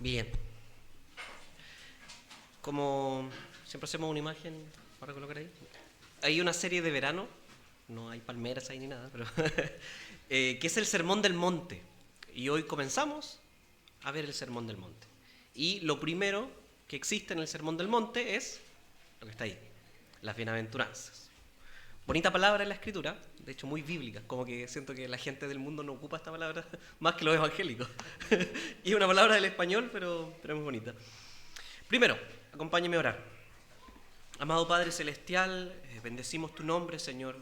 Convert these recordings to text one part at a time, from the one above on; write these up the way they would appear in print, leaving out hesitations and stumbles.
Bien. Como siempre hacemos una imagen para colocar ahí. Hay una serie de verano, no hay palmeras ahí ni nada, pero que es el Sermón del Monte. Y hoy comenzamos a ver el Sermón del Monte. Y lo primero que existe en el Sermón del Monte es lo que está ahí, las bienaventuranzas. Bonita palabra en la Escritura, de hecho muy bíblica, como que siento que la gente del mundo no ocupa esta palabra más que los evangélicos. Y es una palabra del español, pero es muy bonita. Primero, acompáñeme a orar. Amado Padre Celestial, bendecimos tu nombre, Señor,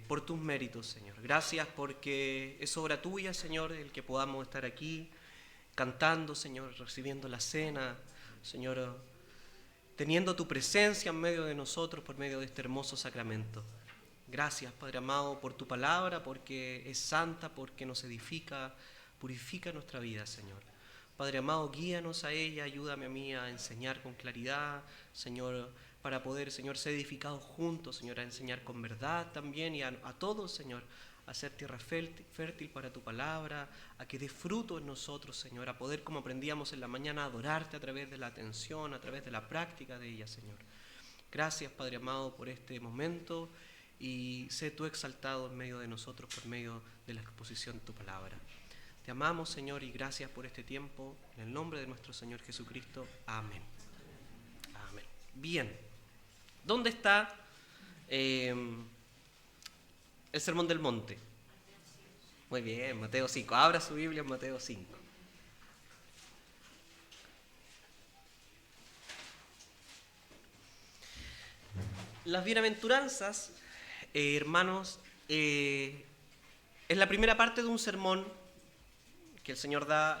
por tus méritos, Señor. Gracias porque es obra tuya, Señor, el que podamos estar aquí cantando, Señor, recibiendo la cena, Señor, teniendo tu presencia en medio de nosotros por medio de este hermoso sacramento. Gracias, Padre amado, por tu palabra, porque es santa, porque nos edifica, purifica nuestra vida, Señor. Padre amado, guíanos a ella, ayúdame a mí a enseñar con claridad, Señor, para poder, Señor, ser edificados juntos, Señor, a enseñar con verdad también y a todos, Señor, a hacer tierra fértil para tu palabra, a que dé fruto en nosotros, Señor, a poder, como aprendíamos en la mañana, adorarte a través de la atención, a través de la práctica de ella, Señor. Gracias, Padre amado, por este momento y sé tú exaltado en medio de nosotros por medio de la exposición de tu palabra. Te amamos, Señor, y gracias por este tiempo. En el nombre de nuestro Señor Jesucristo. Amén. Amén. Bien. ¿Dónde está el Sermón del Monte? Muy bien, Mateo 5. Abra su Biblia en Mateo 5. Las bienaventuranzas, hermanos, es la primera parte de un sermón que el Señor da.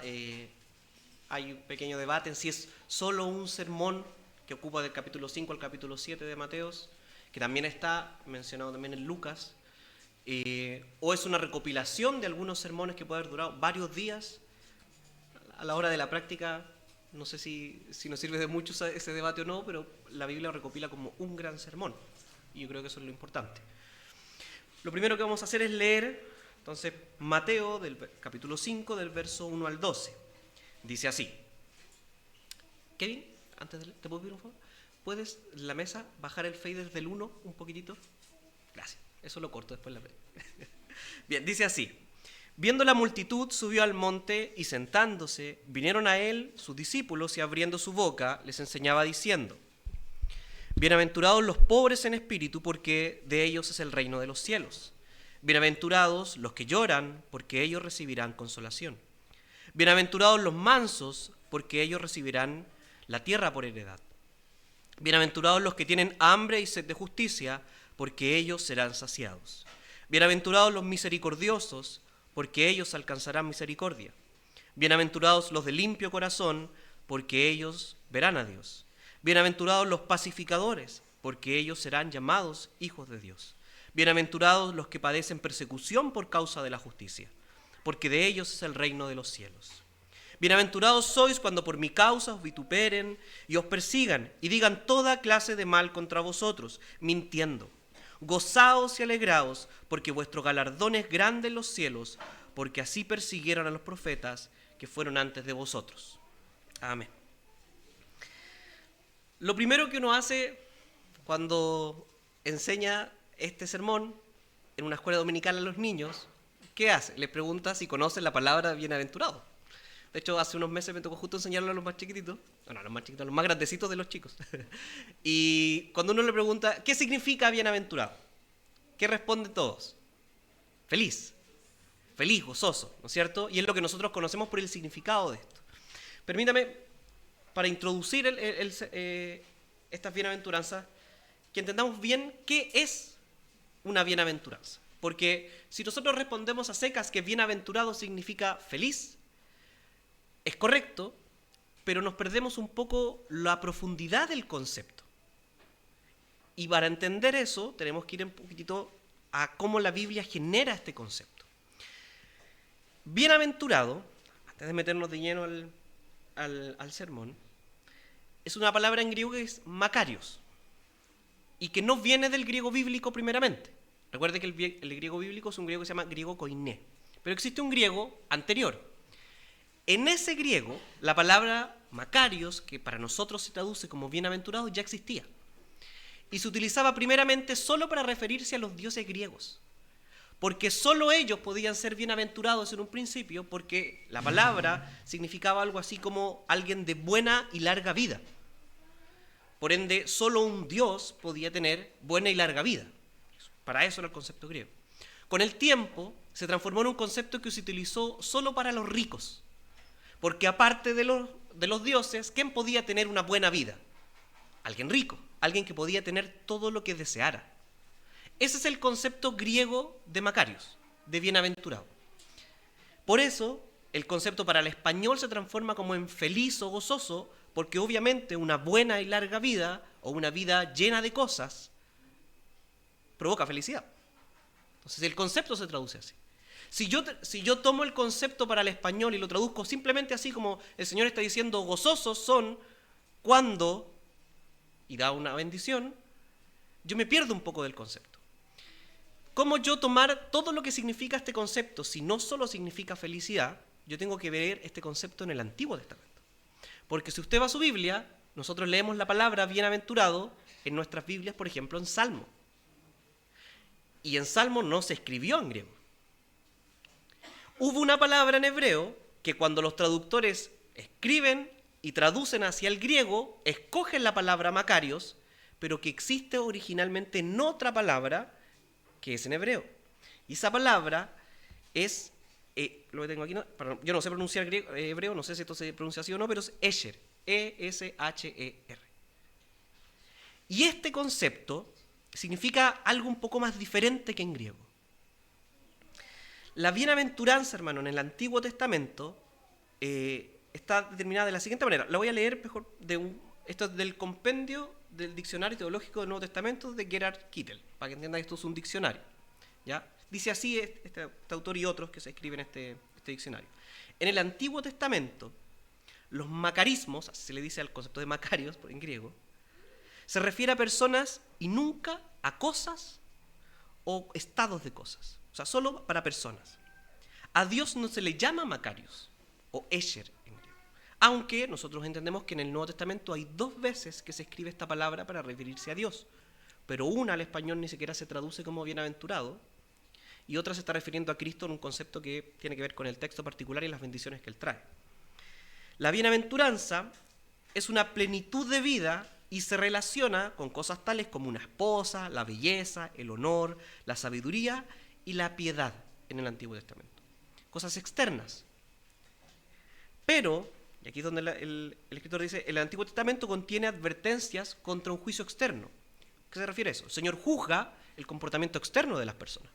Hay un pequeño debate en si es solo un sermón que ocupa del capítulo 5 al capítulo 7 de Mateos, que también está mencionado también en Lucas, o es una recopilación de algunos sermones que puede haber durado varios días. A la hora de la práctica, no sé si nos sirve de mucho ese debate o no, pero la Biblia lo recopila como un gran sermón, y yo creo que eso es lo importante. Lo primero que vamos a hacer es leer, entonces, Mateo, del capítulo 5, del verso 1 al 12. Dice así. Kevin, antes de leer, ¿te puedo pedir un favor? ¿Puedes, en la mesa, bajar el fader del 1 un poquitito? Gracias. Eso lo corto después. Bien, dice así. Viendo la multitud, subió al monte y sentándose, vinieron a él sus discípulos y abriendo su boca, les enseñaba diciendo: Bienaventurados los pobres en espíritu, porque de ellos es el reino de los cielos. Bienaventurados los que lloran, porque ellos recibirán consolación. Bienaventurados los mansos, porque ellos recibirán la tierra por heredad. Bienaventurados los que tienen hambre y sed de justicia, porque ellos serán saciados. Bienaventurados los misericordiosos, porque ellos alcanzarán misericordia. Bienaventurados los de limpio corazón, porque ellos verán a Dios. Bienaventurados los pacificadores, porque ellos serán llamados hijos de Dios. Bienaventurados los que padecen persecución por causa de la justicia, porque de ellos es el reino de los cielos. Bienaventurados sois cuando por mi causa os vituperen y os persigan y digan toda clase de mal contra vosotros, mintiendo. Gozaos y alegraos, porque vuestro galardón es grande en los cielos, porque así persiguieron a los profetas que fueron antes de vosotros. Amén. Lo primero que uno hace cuando enseña este sermón en una escuela dominical a los niños, ¿qué hace? Les pregunta si conocen la palabra bienaventurado. De hecho, hace unos meses me tocó justo enseñarlo a los más chiquititos, bueno, a los más chiquitos, a los más grandecitos de los chicos. Y cuando uno le pregunta, ¿qué significa bienaventurado? ¿Qué responden todos? Feliz, gozoso, ¿no es cierto? Y es lo que nosotros conocemos por el significado de esto. Permítame, para introducir estas bienaventuranzas, que entendamos bien qué es una bienaventuranza. Porque si nosotros respondemos a secas que bienaventurado significa feliz, es correcto, pero nos perdemos un poco la profundidad del concepto. Y para entender eso, tenemos que ir un poquitito a cómo la Biblia genera este concepto. Bienaventurado, antes de meternos de lleno al sermón, es una palabra en griego que es makarios, y que no viene del griego bíblico primeramente. Recuerde que el griego bíblico es un griego que se llama griego koiné, pero existe un griego anterior. en ese griego, la palabra Macarios, que para nosotros se traduce como bienaventurado, ya existía. Y se utilizaba primeramente solo para referirse a los dioses griegos. Porque solo ellos podían ser bienaventurados en un principio, porque la palabra significaba algo así como alguien de buena y larga vida. Por ende, solo un dios podía tener buena y larga vida. Para eso era el concepto griego. Con el tiempo se transformó en un concepto que se utilizó solo para los ricos. Porque aparte de los dioses, ¿quién podía tener una buena vida? Alguien rico, alguien que podía tener todo lo que deseara. Ese es el concepto griego de Macarios, de bienaventurado. Por eso, el concepto para el español se transforma como en feliz o gozoso, porque obviamente una buena y larga vida, o una vida llena de cosas, provoca felicidad. Entonces el concepto se traduce así. Si yo tomo el concepto para el español y lo traduzco simplemente así como el Señor está diciendo, gozosos son cuando, y da una bendición, yo me pierdo un poco del concepto. ¿Cómo yo tomar todo lo que significa este concepto? Si no solo significa felicidad, yo tengo que ver este concepto en el Antiguo Testamento. Porque si usted va a su Biblia, nosotros leemos la palabra bienaventurado en nuestras Biblias, por ejemplo, en Salmo. Y en Salmo no se escribió en griego. Hubo una palabra en hebreo que cuando los traductores escriben y traducen hacia el griego, escogen la palabra Macarios, pero que existe originalmente en otra palabra que es en hebreo. Y esa palabra es, lo que tengo aquí, yo no sé pronunciar hebreo, no sé si esto se pronuncia así o no, pero es Esher, E-S-H-E-R. Y este concepto significa algo un poco más diferente que en griego. La bienaventuranza, hermano, en el Antiguo Testamento está determinada de la siguiente manera. La voy a leer mejor, esto es del compendio del Diccionario Teológico del Nuevo Testamento de Gerhard Kittel, para que entiendan que esto es un diccionario. ¿Ya? Dice así este autor y otros que se escriben en este diccionario. En el Antiguo Testamento, los macarismos, así se le dice al concepto de Macarios en griego, se refiere a personas y nunca a cosas o estados de cosas. O sea, solo para personas. A Dios no se le llama Macarios o Esher en griego. Aunque nosotros entendemos que en el Nuevo Testamento hay 2 veces que se escribe esta palabra para referirse a Dios. Pero una al español ni siquiera se traduce como bienaventurado y otra se está refiriendo a Cristo en un concepto que tiene que ver con el texto particular y las bendiciones que Él trae. La bienaventuranza es una plenitud de vida y se relaciona con cosas tales como una esposa, la belleza, el honor, la sabiduría y la piedad en el Antiguo Testamento. Cosas externas. Pero, y aquí es donde el escritor dice, el Antiguo Testamento contiene advertencias contra un juicio externo. ¿Qué se refiere a eso? El Señor juzga el comportamiento externo de las personas.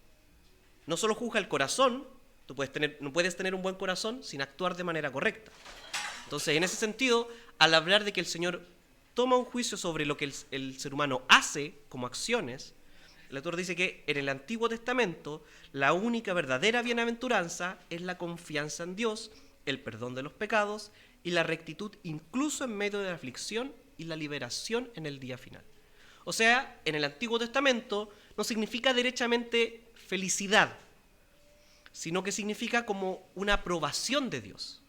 No solo juzga el corazón, no puedes tener un buen corazón sin actuar de manera correcta. Entonces, en ese sentido, al hablar de que el Señor toma un juicio sobre lo que el ser humano hace como acciones, el autor dice que en el Antiguo Testamento la única verdadera bienaventuranza es la confianza en Dios, el perdón de los pecados y la rectitud incluso en medio de la aflicción y la liberación en el día final. O sea, en el Antiguo Testamento no significa derechamente felicidad, sino que significa como una aprobación de Dios.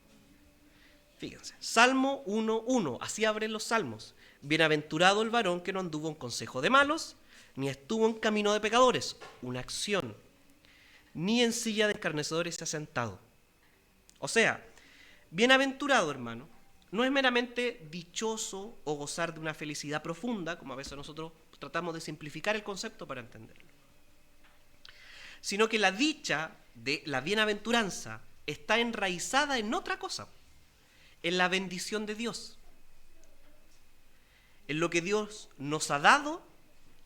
Fíjense, Salmo 1:1, así abren los salmos. Bienaventurado el varón que no anduvo en consejo de malos, ni estuvo en camino de pecadores, una acción, ni en silla de escarnecedores se ha sentado. O sea, bienaventurado, hermano, no es meramente dichoso o gozar de una felicidad profunda, como a veces nosotros tratamos de simplificar el concepto para entenderlo, sino que la dicha de la bienaventuranza está enraizada en otra cosa, en la bendición de Dios, en lo que Dios nos ha dado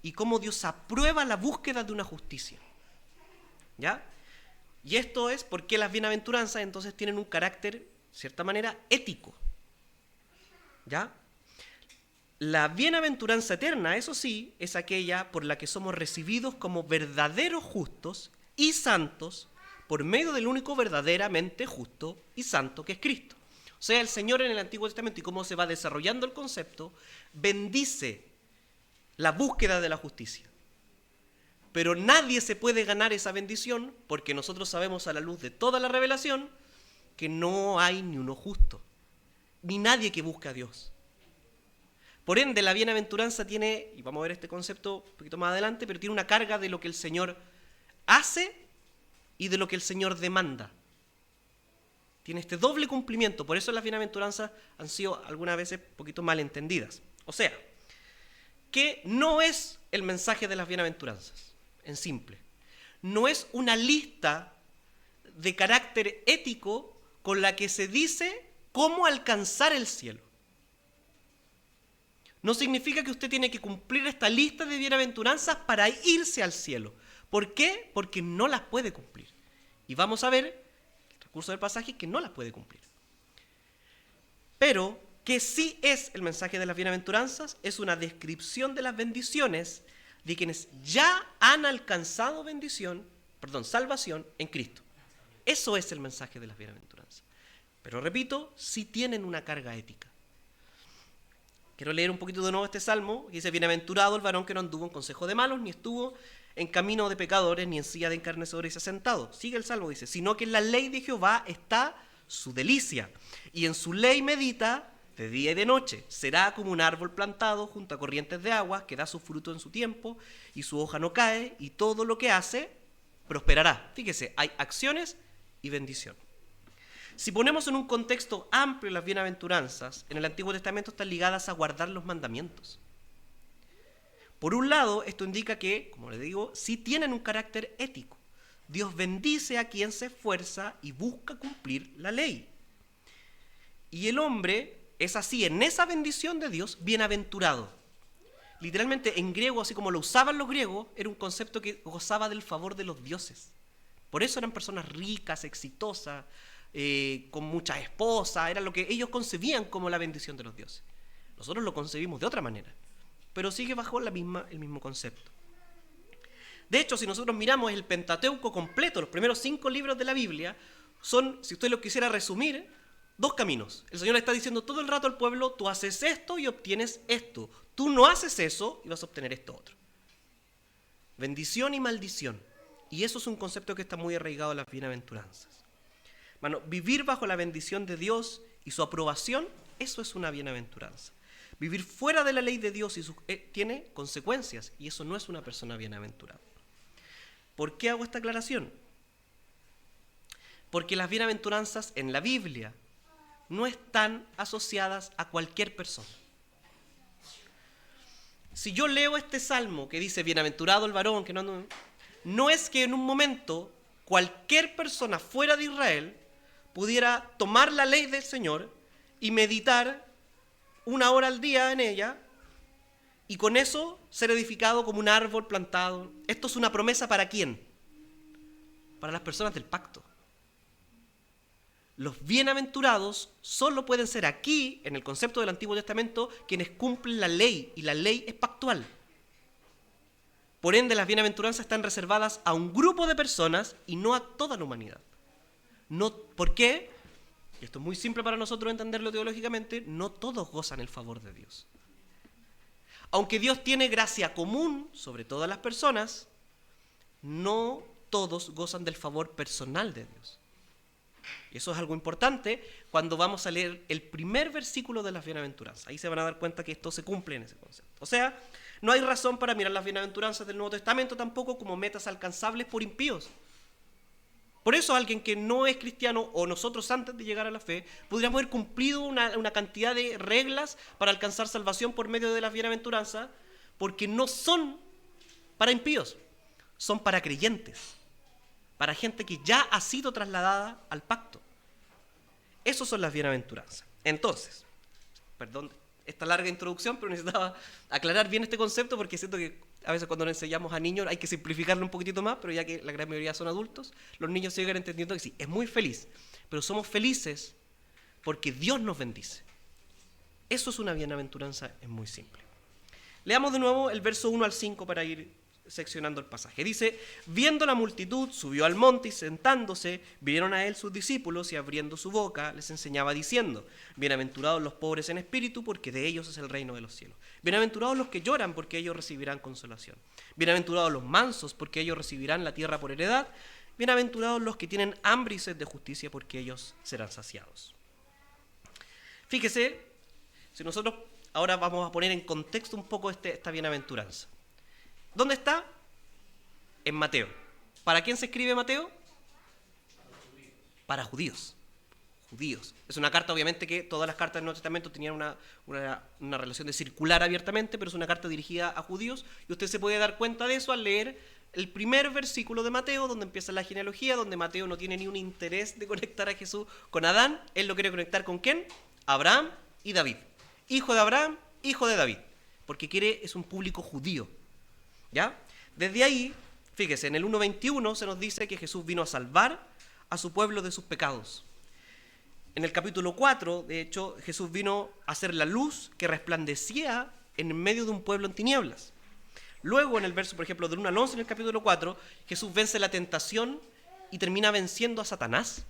y cómo Dios aprueba la búsqueda de una justicia. ¿Ya? Y esto es porque las bienaventuranzas entonces tienen un carácter, de cierta manera, ético. ¿Ya? La bienaventuranza eterna, eso sí, es aquella por la que somos recibidos como verdaderos justos y santos por medio del único verdaderamente justo y santo que es Cristo. O sea, el Señor en el Antiguo Testamento y cómo se va desarrollando el concepto, bendice la búsqueda de la justicia. Pero nadie se puede ganar esa bendición porque nosotros sabemos a la luz de toda la revelación que no hay ni uno justo, ni nadie que busque a Dios. Por ende, la bienaventuranza tiene, y vamos a ver este concepto un poquito más adelante, pero tiene una carga de lo que el Señor hace y de lo que el Señor demanda. Tiene este doble cumplimiento, por eso las bienaventuranzas han sido algunas veces un poquito mal entendidas. O sea, que no es el mensaje de las bienaventuranzas, en simple. No es una lista de carácter ético con la que se dice cómo alcanzar el cielo. No significa que usted tiene que cumplir esta lista de bienaventuranzas para irse al cielo. ¿Por qué? Porque no las puede cumplir. Y vamos a ver, el transcurso del pasaje, que no las puede cumplir. Pero que sí es el mensaje de las bienaventuranzas, es una descripción de las bendiciones de quienes ya han alcanzado salvación en Cristo. Eso es el mensaje de las bienaventuranzas. Pero repito, sí tienen una carga ética. Quiero leer un poquito de nuevo este salmo, que dice: bienaventurado el varón que no anduvo en consejo de malos, ni estuvo en camino de pecadores, ni en silla de encarnecedores sentado. Sigue el salmo, dice: sino que en la ley de Jehová está su delicia, y en su ley medita de día y de noche. Será como un árbol plantado junto a corrientes de agua, que da su fruto en su tiempo, y su hoja no cae, y todo lo que hace prosperará. Fíjese, hay acciones y bendición. Si ponemos en un contexto amplio las bienaventuranzas, en el Antiguo Testamento están ligadas a guardar los mandamientos. Por un lado, esto indica que, como les digo, sí tienen un carácter ético. Dios bendice a quien se esfuerza y busca cumplir la ley. Y el hombre es así, en esa bendición de Dios, bienaventurado. Literalmente, en griego, así como lo usaban los griegos, era un concepto que gozaba del favor de los dioses. Por eso eran personas ricas, exitosas, con muchas esposas, era lo que ellos concebían como la bendición de los dioses. Nosotros lo concebimos de otra manera, pero sigue bajo el mismo concepto. De hecho, si nosotros miramos el Pentateuco completo, los primeros 5 libros de la Biblia, son, si usted lo quisiera resumir, 2 caminos. El Señor está diciendo todo el rato al pueblo: tú haces esto y obtienes esto. Tú no haces eso y vas a obtener esto otro. Bendición y maldición. Y eso es un concepto que está muy arraigado en las bienaventuranzas. Bueno, vivir bajo la bendición de Dios y su aprobación, eso es una bienaventuranza. Vivir fuera de la ley de Dios tiene consecuencias, y eso no es una persona bienaventurada. ¿Por qué hago esta aclaración? Porque las bienaventuranzas en la Biblia no están asociadas a cualquier persona. Si yo leo este salmo que dice: bienaventurado el varón que no es que en un momento cualquier persona fuera de Israel pudiera tomar la ley del Señor y meditar 1 hora al día en ella y con eso ser edificado como un árbol plantado. Esto es una promesa ¿para quién? Para las personas del pacto. Los bienaventurados solo pueden ser aquí, en el concepto del Antiguo Testamento, quienes cumplen la ley, y la ley es pactual. Por ende, las bienaventuranzas están reservadas a un grupo de personas y no a toda la humanidad. No, ¿por qué? Esto es muy simple para nosotros entenderlo teológicamente: no todos gozan el favor de Dios. Aunque Dios tiene gracia común sobre todas las personas, no todos gozan del favor personal de Dios. Y eso es algo importante cuando vamos a leer el primer versículo de las bienaventuranzas. Ahí se van a dar cuenta que esto se cumple en ese concepto. O sea, no hay razón para mirar las bienaventuranzas del Nuevo Testamento tampoco como metas alcanzables por impíos. Por eso alguien que no es cristiano, o nosotros antes de llegar a la fe, podríamos haber cumplido una cantidad de reglas para alcanzar salvación por medio de las bienaventuranzas, porque no son para impíos, son para creyentes, para gente que ya ha sido trasladada al pacto. Esas son las bienaventuranzas. Entonces, perdón esta larga introducción, pero necesitaba aclarar bien este concepto, porque siento que a veces cuando le enseñamos a niños hay que simplificarlo un poquitito más, pero ya que la gran mayoría son adultos, los niños siguen entendiendo que sí, es muy feliz, pero somos felices porque Dios nos bendice. Eso es una bienaventuranza, es muy simple. Leamos de nuevo el verso 1 al 5 para ir seccionando el pasaje. Dice: viendo la multitud, subió al monte y sentándose, vinieron a él sus discípulos y abriendo su boca les enseñaba diciendo: bienaventurados los pobres en espíritu, porque de ellos es el reino de los cielos. Bienaventurados los que lloran, porque ellos recibirán consolación. Bienaventurados los mansos, porque ellos recibirán la tierra por heredad. bienaventurados los que tienen hambre y sed de justicia, porque ellos serán saciados. Fíjese, si nosotros ahora vamos a poner en contexto un poco esta bienaventuranza. ¿Dónde está? En Mateo. ¿Para quién se escribe Mateo? Para judíos. Judíos. Es una carta, obviamente, que todas las cartas del Nuevo Testamento tenían una relación de circular abiertamente, pero es una carta dirigida a judíos, y usted se puede dar cuenta de eso al leer el primer versículo de Mateo, donde empieza la genealogía, donde Mateo no tiene ni un interés de conectar a Jesús con Adán. Él lo quiere conectar ¿con quién? Abraham y David. Hijo de Abraham, hijo de David. Porque es un público judío. ¿Ya? Desde ahí, fíjese, en el 1:21 se nos dice que Jesús vino a salvar a su pueblo de sus pecados. En el capítulo 4, de hecho, Jesús vino a ser la luz que resplandecía en medio de un pueblo en tinieblas. Luego, en el verso, por ejemplo, del 1 al 11, en el capítulo 4, Jesús vence la tentación y termina venciendo a Satanás.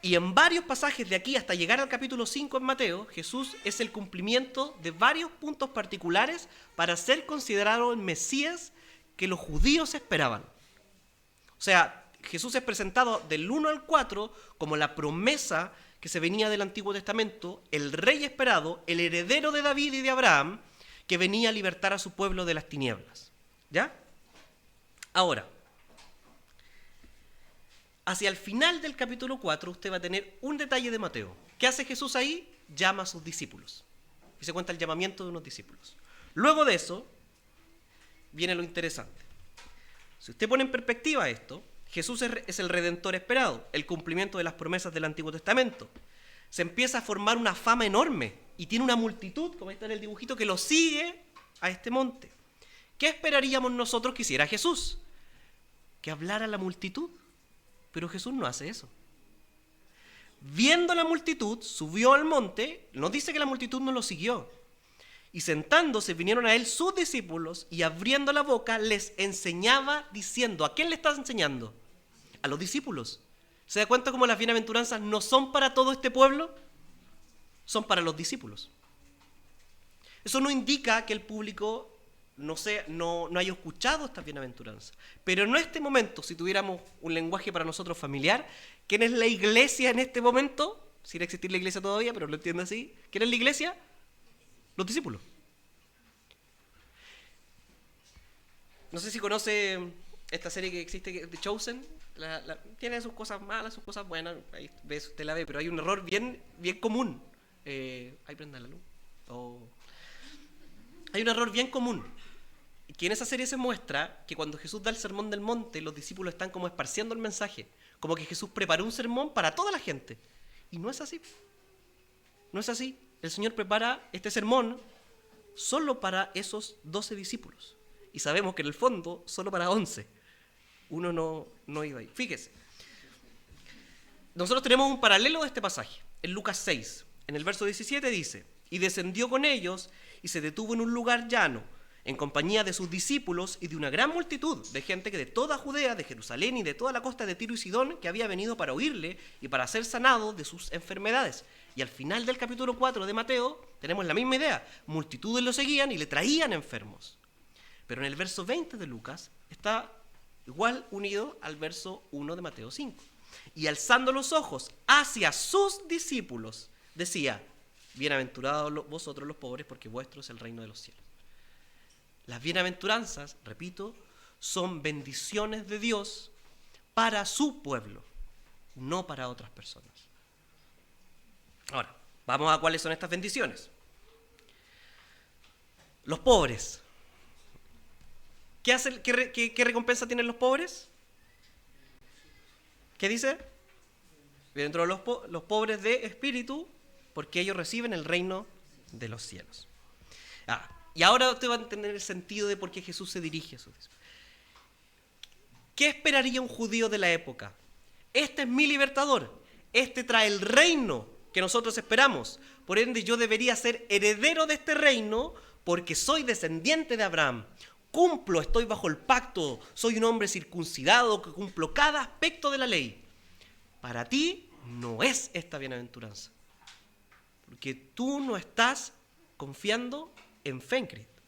Y en varios pasajes de aquí hasta llegar al capítulo 5 en Mateo, Jesús es el cumplimiento de varios puntos particulares para ser considerado el Mesías que los judíos esperaban. O sea, Jesús es presentado del 1 al 4 como la promesa que se venía del Antiguo Testamento, el rey esperado, el heredero de David y de Abraham, que venía a libertar a su pueblo de las tinieblas. ¿Ya? Ahora, hacia el final del capítulo 4 usted va a tener un detalle de Mateo. ¿Qué hace Jesús ahí? Llama a sus discípulos. Y se cuenta el llamamiento de unos discípulos. Luego de eso, viene lo interesante. Si usted pone en perspectiva esto, Jesús es el redentor esperado, el cumplimiento de las promesas del Antiguo Testamento. Se empieza a formar una fama enorme y tiene una multitud, como está en el dibujito, que lo sigue a este monte. ¿Qué esperaríamos nosotros que hiciera Jesús? Que hablara a la multitud. Pero Jesús no hace eso. Viendo la multitud, subió al monte, nos dice que la multitud no lo siguió. Y sentándose vinieron a él sus discípulos y abriendo la boca les enseñaba diciendo, ¿a quién le estás enseñando? A los discípulos. ¿Se da cuenta cómo las bienaventuranzas no son para todo este pueblo? Son para los discípulos. Eso no indica que el público no haya escuchado estas bienaventuranzas. Pero en este momento, si tuviéramos un lenguaje para nosotros familiar, ¿quién es la iglesia en este momento? Sin existir la iglesia todavía, pero lo entiendo así. ¿Quién es la iglesia? Los discípulos. No sé si conoce esta serie que existe, The Chosen. Tiene sus cosas malas, sus cosas buenas. Ahí usted la ve, pero hay un error bien común. Ahí prenda la luz. Hay un error bien común. Que en esa serie se muestra que cuando Jesús da el sermón del monte, los discípulos están como esparciendo el mensaje. Como que Jesús preparó un sermón para toda la gente. Y no es así. No es así. El Señor prepara este sermón solo para esos 12 discípulos. Y sabemos que en el fondo solo para 11. Uno no iba ahí. Fíjese. Nosotros tenemos un paralelo de este pasaje. En Lucas 6, en el verso 17 dice, y descendió con ellos y se detuvo en un lugar llano, en compañía de sus discípulos y de una gran multitud de gente que de toda Judea, de Jerusalén y de toda la costa de Tiro y Sidón, que había venido para oírle y para ser sanado de sus enfermedades. Y al final del capítulo 4 de Mateo tenemos la misma idea. Multitudes lo seguían y le traían enfermos. Pero en el verso 20 de Lucas está igual unido al verso 1 de Mateo 5. Y alzando los ojos hacia sus discípulos, decía, bienaventurados vosotros los pobres, porque vuestro es el reino de los cielos. Las bienaventuranzas, repito, son bendiciones de Dios para su pueblo, no para otras personas. Ahora, vamos a cuáles son estas bendiciones. Los pobres. ¿Qué recompensa tienen los pobres? ¿Qué dice? Bienaventurados los pobres de espíritu, porque ellos reciben el reino de los cielos. Y ahora usted va a entender el sentido de por qué Jesús se dirige a sus discípulos. ¿Qué esperaría un judío de la época? Este es mi libertador. Este trae el reino que nosotros esperamos. Por ende, yo debería ser heredero de este reino porque soy descendiente de Abraham. Cumplo, estoy bajo el pacto. Soy un hombre circuncidado que cumplo cada aspecto de la ley. Para ti no es esta bienaventuranza. Porque tú no estás confiando en fe en Cristo.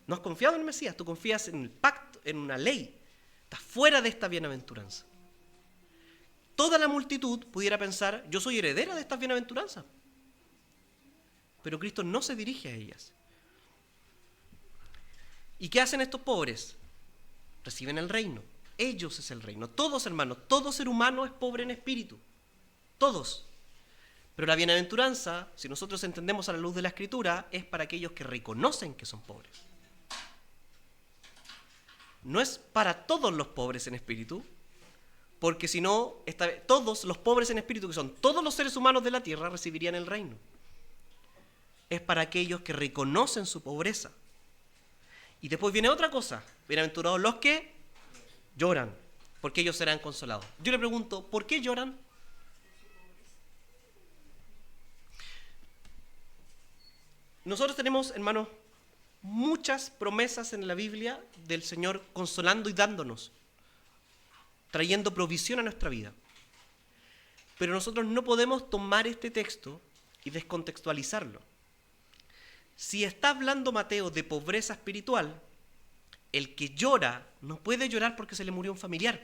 No has confiado en el Mesías, tú confías en el pacto, en una ley. Está fuera de esta bienaventuranza. Toda la multitud pudiera pensar, yo soy heredera de estas bienaventuranzas. Pero Cristo no se dirige a ellas. ¿Y qué hacen estos pobres? Reciben el reino. Ellos es el reino. Todos, hermanos, todo ser humano es pobre en espíritu. Todos. Pero la bienaventuranza, si nosotros entendemos a la luz de la Escritura, es para aquellos que reconocen que son pobres. No es para todos los pobres en espíritu, porque si no, todos los pobres en espíritu, que son todos los seres humanos de la tierra, recibirían el reino. Es para aquellos que reconocen su pobreza. Y después viene otra cosa. Bienaventurados los que lloran, porque ellos serán consolados. Yo le pregunto, ¿por qué lloran? Nosotros tenemos, hermanos, muchas promesas en la Biblia del Señor consolando y dándonos, trayendo provisión a nuestra vida. Pero nosotros no podemos tomar este texto y descontextualizarlo. Si está hablando Mateo de pobreza espiritual, el que llora no puede llorar porque se le murió un familiar.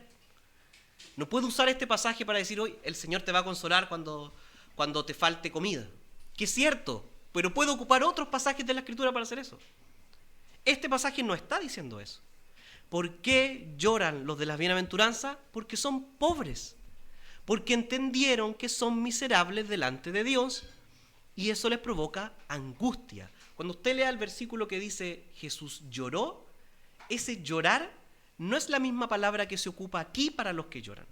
No puede usar este pasaje para decir, hoy el Señor te va a consolar cuando te falte comida. Que es cierto, pero puede ocupar otros pasajes de la Escritura para hacer eso. Este pasaje no está diciendo eso. ¿Por qué lloran los de las bienaventuranzas? Porque son pobres. Porque entendieron que son miserables delante de Dios y eso les provoca angustia. Cuando usted lea el versículo que dice Jesús lloró, ese llorar no es la misma palabra que se ocupa aquí para los que lloran.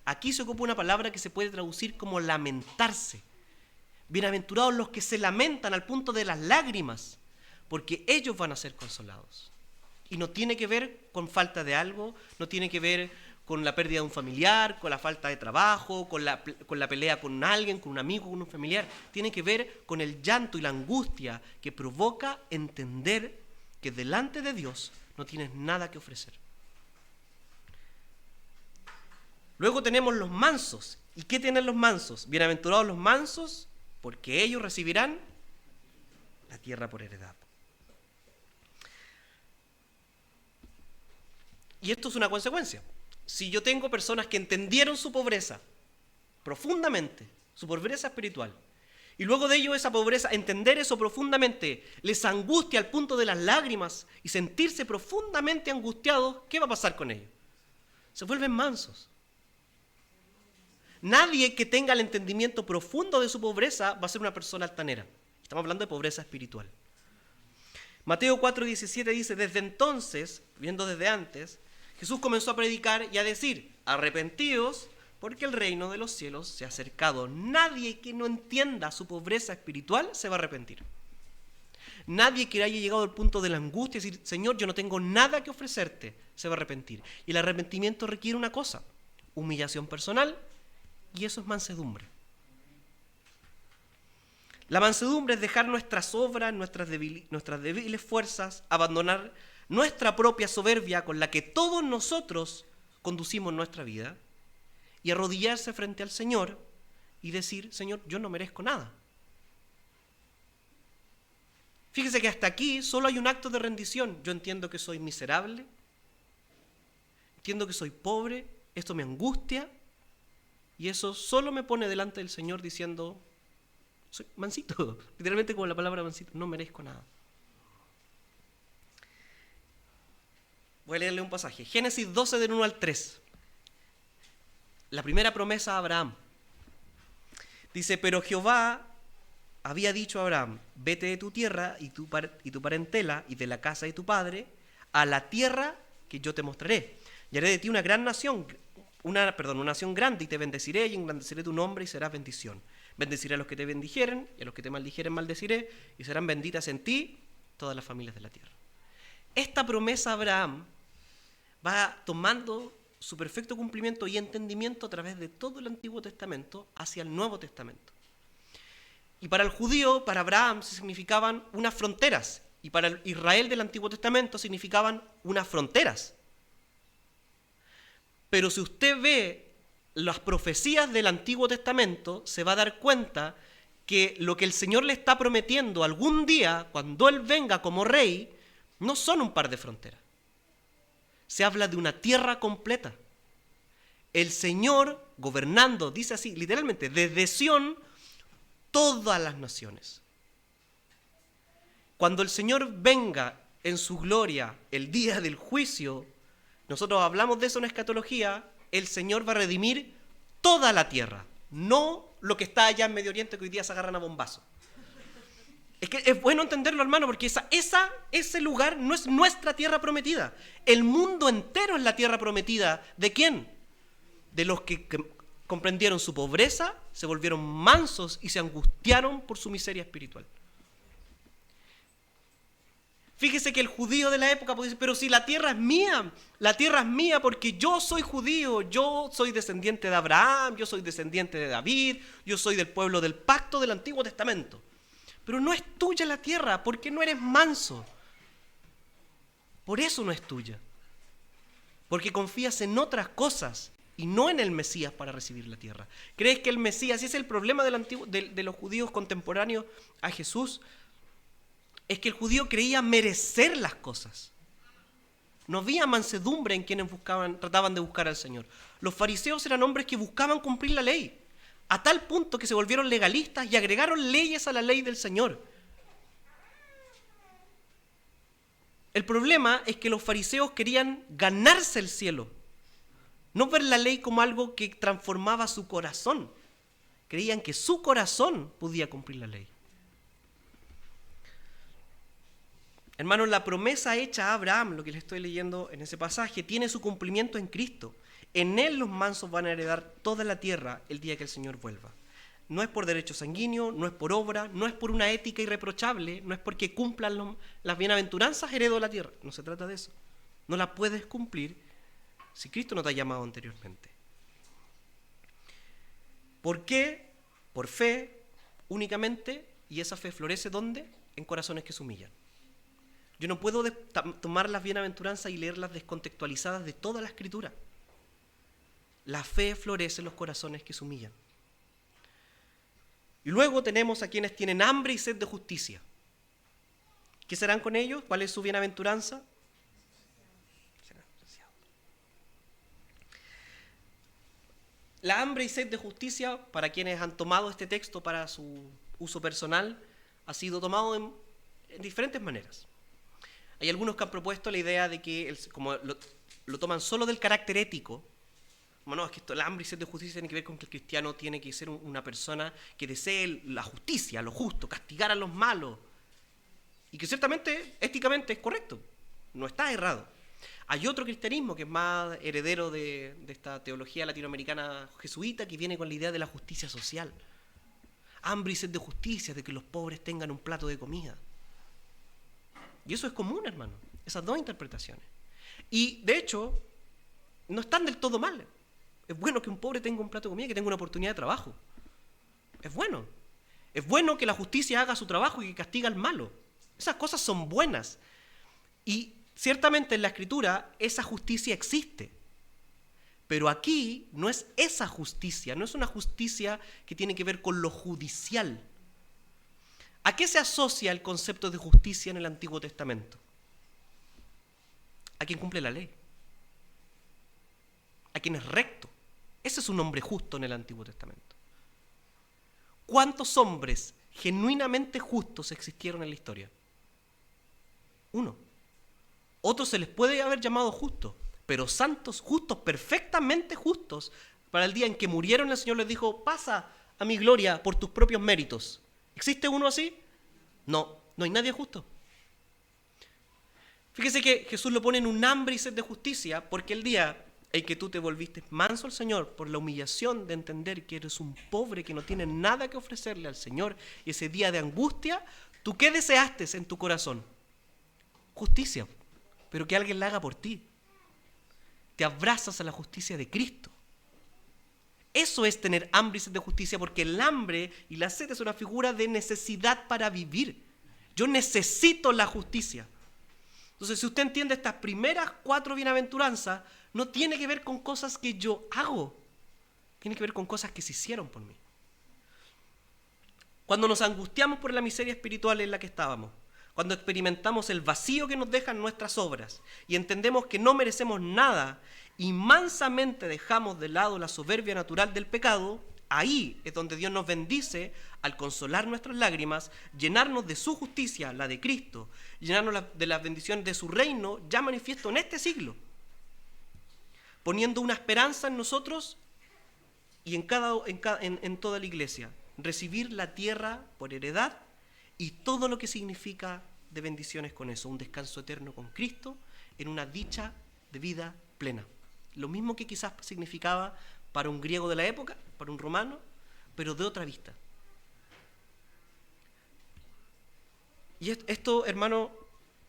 Aquí se ocupa una palabra que se puede traducir como lamentarse. Bienaventurados los que se lamentan al punto de las lágrimas, porque ellos van a ser consolados. Y no tiene que ver con falta de algo, no tiene que ver con la pérdida de un familiar, con la falta de trabajo, con la pelea con alguien, con un amigo, con un familiar. Tiene que ver con el llanto y la angustia que provoca entender que delante de Dios no tienes nada que ofrecer. Luego tenemos los mansos. ¿Y qué tienen los mansos? Bienaventurados los mansos, porque ellos recibirán la tierra por heredad. Y esto es una consecuencia. Si yo tengo personas que entendieron su pobreza profundamente, su pobreza espiritual, y luego de ello esa pobreza, entender eso profundamente, les angustia al punto de las lágrimas y sentirse profundamente angustiados, ¿qué va a pasar con ellos? Se vuelven mansos. Nadie que tenga el entendimiento profundo de su pobreza va a ser una persona altanera. Estamos hablando de pobreza espiritual. Mateo 4:17 dice, desde entonces, viendo desde antes, Jesús comenzó a predicar y a decir, arrepentíos porque el reino de los cielos se ha acercado. Nadie que no entienda su pobreza espiritual se va a arrepentir. Nadie que haya llegado al punto de la angustia y decir, Señor, yo no tengo nada que ofrecerte, se va a arrepentir. Y el arrepentimiento requiere una cosa, humillación personal, y eso es mansedumbre. La mansedumbre es dejar nuestras obras, nuestras débiles fuerzas, abandonar nuestra propia soberbia con la que todos nosotros conducimos nuestra vida y arrodillarse frente al Señor y decir, Señor, yo no merezco nada. Fíjese que hasta aquí solo hay un acto de rendición. Yo entiendo que soy miserable, entiendo que soy pobre, esto me angustia y eso solo me pone delante del Señor diciendo, soy mansito, literalmente como la palabra mansito, no merezco nada. Voy a leerle un pasaje. Génesis 12 del 1 al 3. La primera promesa a Abraham. Dice, pero Jehová había dicho a Abraham, vete de tu tierra y tu parentela y de la casa de tu padre a la tierra que yo te mostraré. Y haré de ti una gran nación, una nación grande y te bendeciré y engrandeceré tu nombre y serás bendición. Bendeciré a los que te bendijeren y a los que te maldijeren maldeciré y serán benditas en ti todas las familias de la tierra. Esta promesa a Abraham va tomando su perfecto cumplimiento y entendimiento a través de todo el Antiguo Testamento hacia el Nuevo Testamento. Y para el judío, para Abraham, significaban unas fronteras, y para el Israel del Antiguo Testamento significaban unas fronteras. Pero si usted ve las profecías del Antiguo Testamento, se va a dar cuenta que lo que el Señor le está prometiendo algún día, cuando Él venga como rey, no son un par de fronteras. se habla de una tierra completa. El Señor gobernando, dice así, literalmente, desde Sión, todas las naciones. Cuando el Señor venga en su gloria el día del juicio, nosotros hablamos de eso en escatología, el Señor va a redimir toda la tierra, no lo que está allá en Medio Oriente que hoy día se agarran a bombazo. Es que es bueno entenderlo, hermano, porque ese lugar no es nuestra tierra prometida. El mundo entero es la tierra prometida. ¿De quién? De los que comprendieron su pobreza, se volvieron mansos y se angustiaron por su miseria espiritual. Fíjese que el judío de la época puede decir, pero si la tierra es mía porque yo soy judío, yo soy descendiente de Abraham, yo soy descendiente de David, yo soy del pueblo del pacto del Antiguo Testamento. Pero no es tuya la tierra porque no eres manso. Por eso no es tuya. Porque confías en otras cosas y no en el Mesías para recibir la tierra. ¿Crees que el Mesías, y ese es el problema de los judíos contemporáneos a Jesús? Es que el judío creía merecer las cosas. No había mansedumbre en quienes trataban de buscar al Señor. Los fariseos eran hombres que buscaban cumplir la ley, a tal punto que se volvieron legalistas y agregaron leyes a la ley del Señor. El problema es que los fariseos querían ganarse el cielo, no ver la ley como algo que transformaba su corazón. Creían que su corazón podía cumplir la ley. Hermanos, la promesa hecha a Abraham, lo que les estoy leyendo en ese pasaje, tiene su cumplimiento en Cristo. En Él los mansos van a heredar toda la tierra el día que el Señor vuelva. No es por derecho sanguíneo, no es por obra, no es por una ética irreprochable, no es porque cumplan las bienaventuranzas heredo la tierra. No se trata de eso. No la puedes cumplir si Cristo no te ha llamado anteriormente. ¿Por qué? Por fe únicamente, y esa fe florece ¿dónde? En corazones que se humillan. Yo no puedo tomar las bienaventuranzas y leerlas descontextualizadas de toda la Escritura. La fe florece en los corazones que se humillan. Y luego tenemos a quienes tienen hambre y sed de justicia. ¿Qué serán con ellos? ¿Cuál es su bienaventuranza? La hambre y sed de justicia, para quienes han tomado este texto para su uso personal, ha sido tomado en diferentes maneras. Hay algunos que han propuesto la idea de que, como lo toman solo del carácter ético, bueno, es que el hambre y sed de justicia tiene que ver con que el cristiano tiene que ser una persona que desee la justicia, lo justo, castigar a los malos, y que ciertamente, éticamente es correcto, no está errado. Hay otro cristianismo que es más heredero de esta teología latinoamericana jesuita, que viene con la idea de la justicia social. Hambre y sed de justicia, de que los pobres tengan un plato de comida. Y eso es común, hermano, esas dos interpretaciones. Y, de hecho, no están del todo mal. Es bueno que un pobre tenga un plato de comida, que tenga una oportunidad de trabajo. Es bueno. Es bueno que la justicia haga su trabajo y que castiga al malo. Esas cosas son buenas. Y ciertamente en la Escritura esa justicia existe. Pero aquí no es esa justicia, no es una justicia que tiene que ver con lo judicial. ¿A qué se asocia el concepto de justicia en el Antiguo Testamento? A quien cumple la ley. A quien es recto. Ese es un hombre justo en el Antiguo Testamento. ¿Cuántos hombres genuinamente justos existieron en la historia? Uno. Otros se les puede haber llamado justos, pero santos, justos, perfectamente justos. Para el día en que murieron, el Señor les dijo, pasa a mi gloria por tus propios méritos. ¿Existe uno así? No, no hay nadie justo. Fíjese que Jesús lo pone en un hambre y sed de justicia, porque el día en que tú te volviste manso al Señor por la humillación de entender que eres un pobre que no tiene nada que ofrecerle al Señor, y ese día de angustia, ¿tú qué deseaste en tu corazón? Justicia, pero que alguien la haga por ti. Te abrazas a la justicia de Cristo. Eso es tener hambre y sed de justicia, porque el hambre y la sed es una figura de necesidad para vivir. Yo necesito la justicia. Entonces, si usted entiende estas primeras 4 bienaventuranzas, no tiene que ver con cosas que yo hago, tiene que ver con cosas que se hicieron por mí. Cuando nos angustiamos por la miseria espiritual en la que estábamos, cuando experimentamos el vacío que nos dejan nuestras obras y entendemos que no merecemos nada y mansamente dejamos de lado la soberbia natural del pecado, ahí es donde Dios nos bendice al consolar nuestras lágrimas, llenarnos de su justicia, la de Cristo, llenarnos de las bendiciones de su reino ya manifiesto en este siglo, poniendo una esperanza en nosotros y en toda la iglesia, recibir la tierra por heredad y todo lo que significa de bendiciones con eso, un descanso eterno con Cristo en una dicha de vida plena. Lo mismo que quizás significaba para un griego de la época, para un romano, pero de otra vista. Y esto, hermano,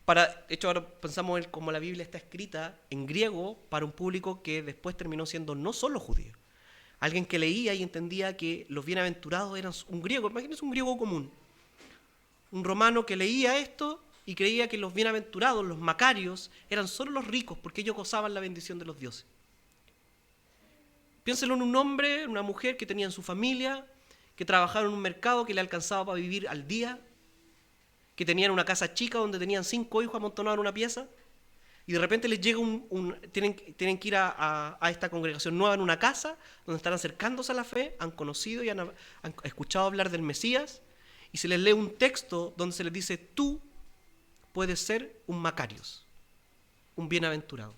de hecho ahora pensamos en cómo la Biblia está escrita en griego para un público que después terminó siendo no solo judío. Alguien que leía y entendía que los bienaventurados eran un griego, imagínense un griego común. Un romano que leía esto y creía que los bienaventurados, los macarios, eran solo los ricos porque ellos gozaban la bendición de los dioses. Piénselo en un hombre, una mujer que tenía en su familia, que trabajaba en un mercado que le alcanzaba para vivir al día, que tenían una casa chica donde tenían 5 hijos amontonados en una pieza, y de repente les llega tienen que ir a esta congregación nueva en una casa donde están acercándose a la fe, han conocido y han escuchado hablar del Mesías, y se les lee un texto donde se les dice: tú puedes ser un Macarios, un bienaventurado.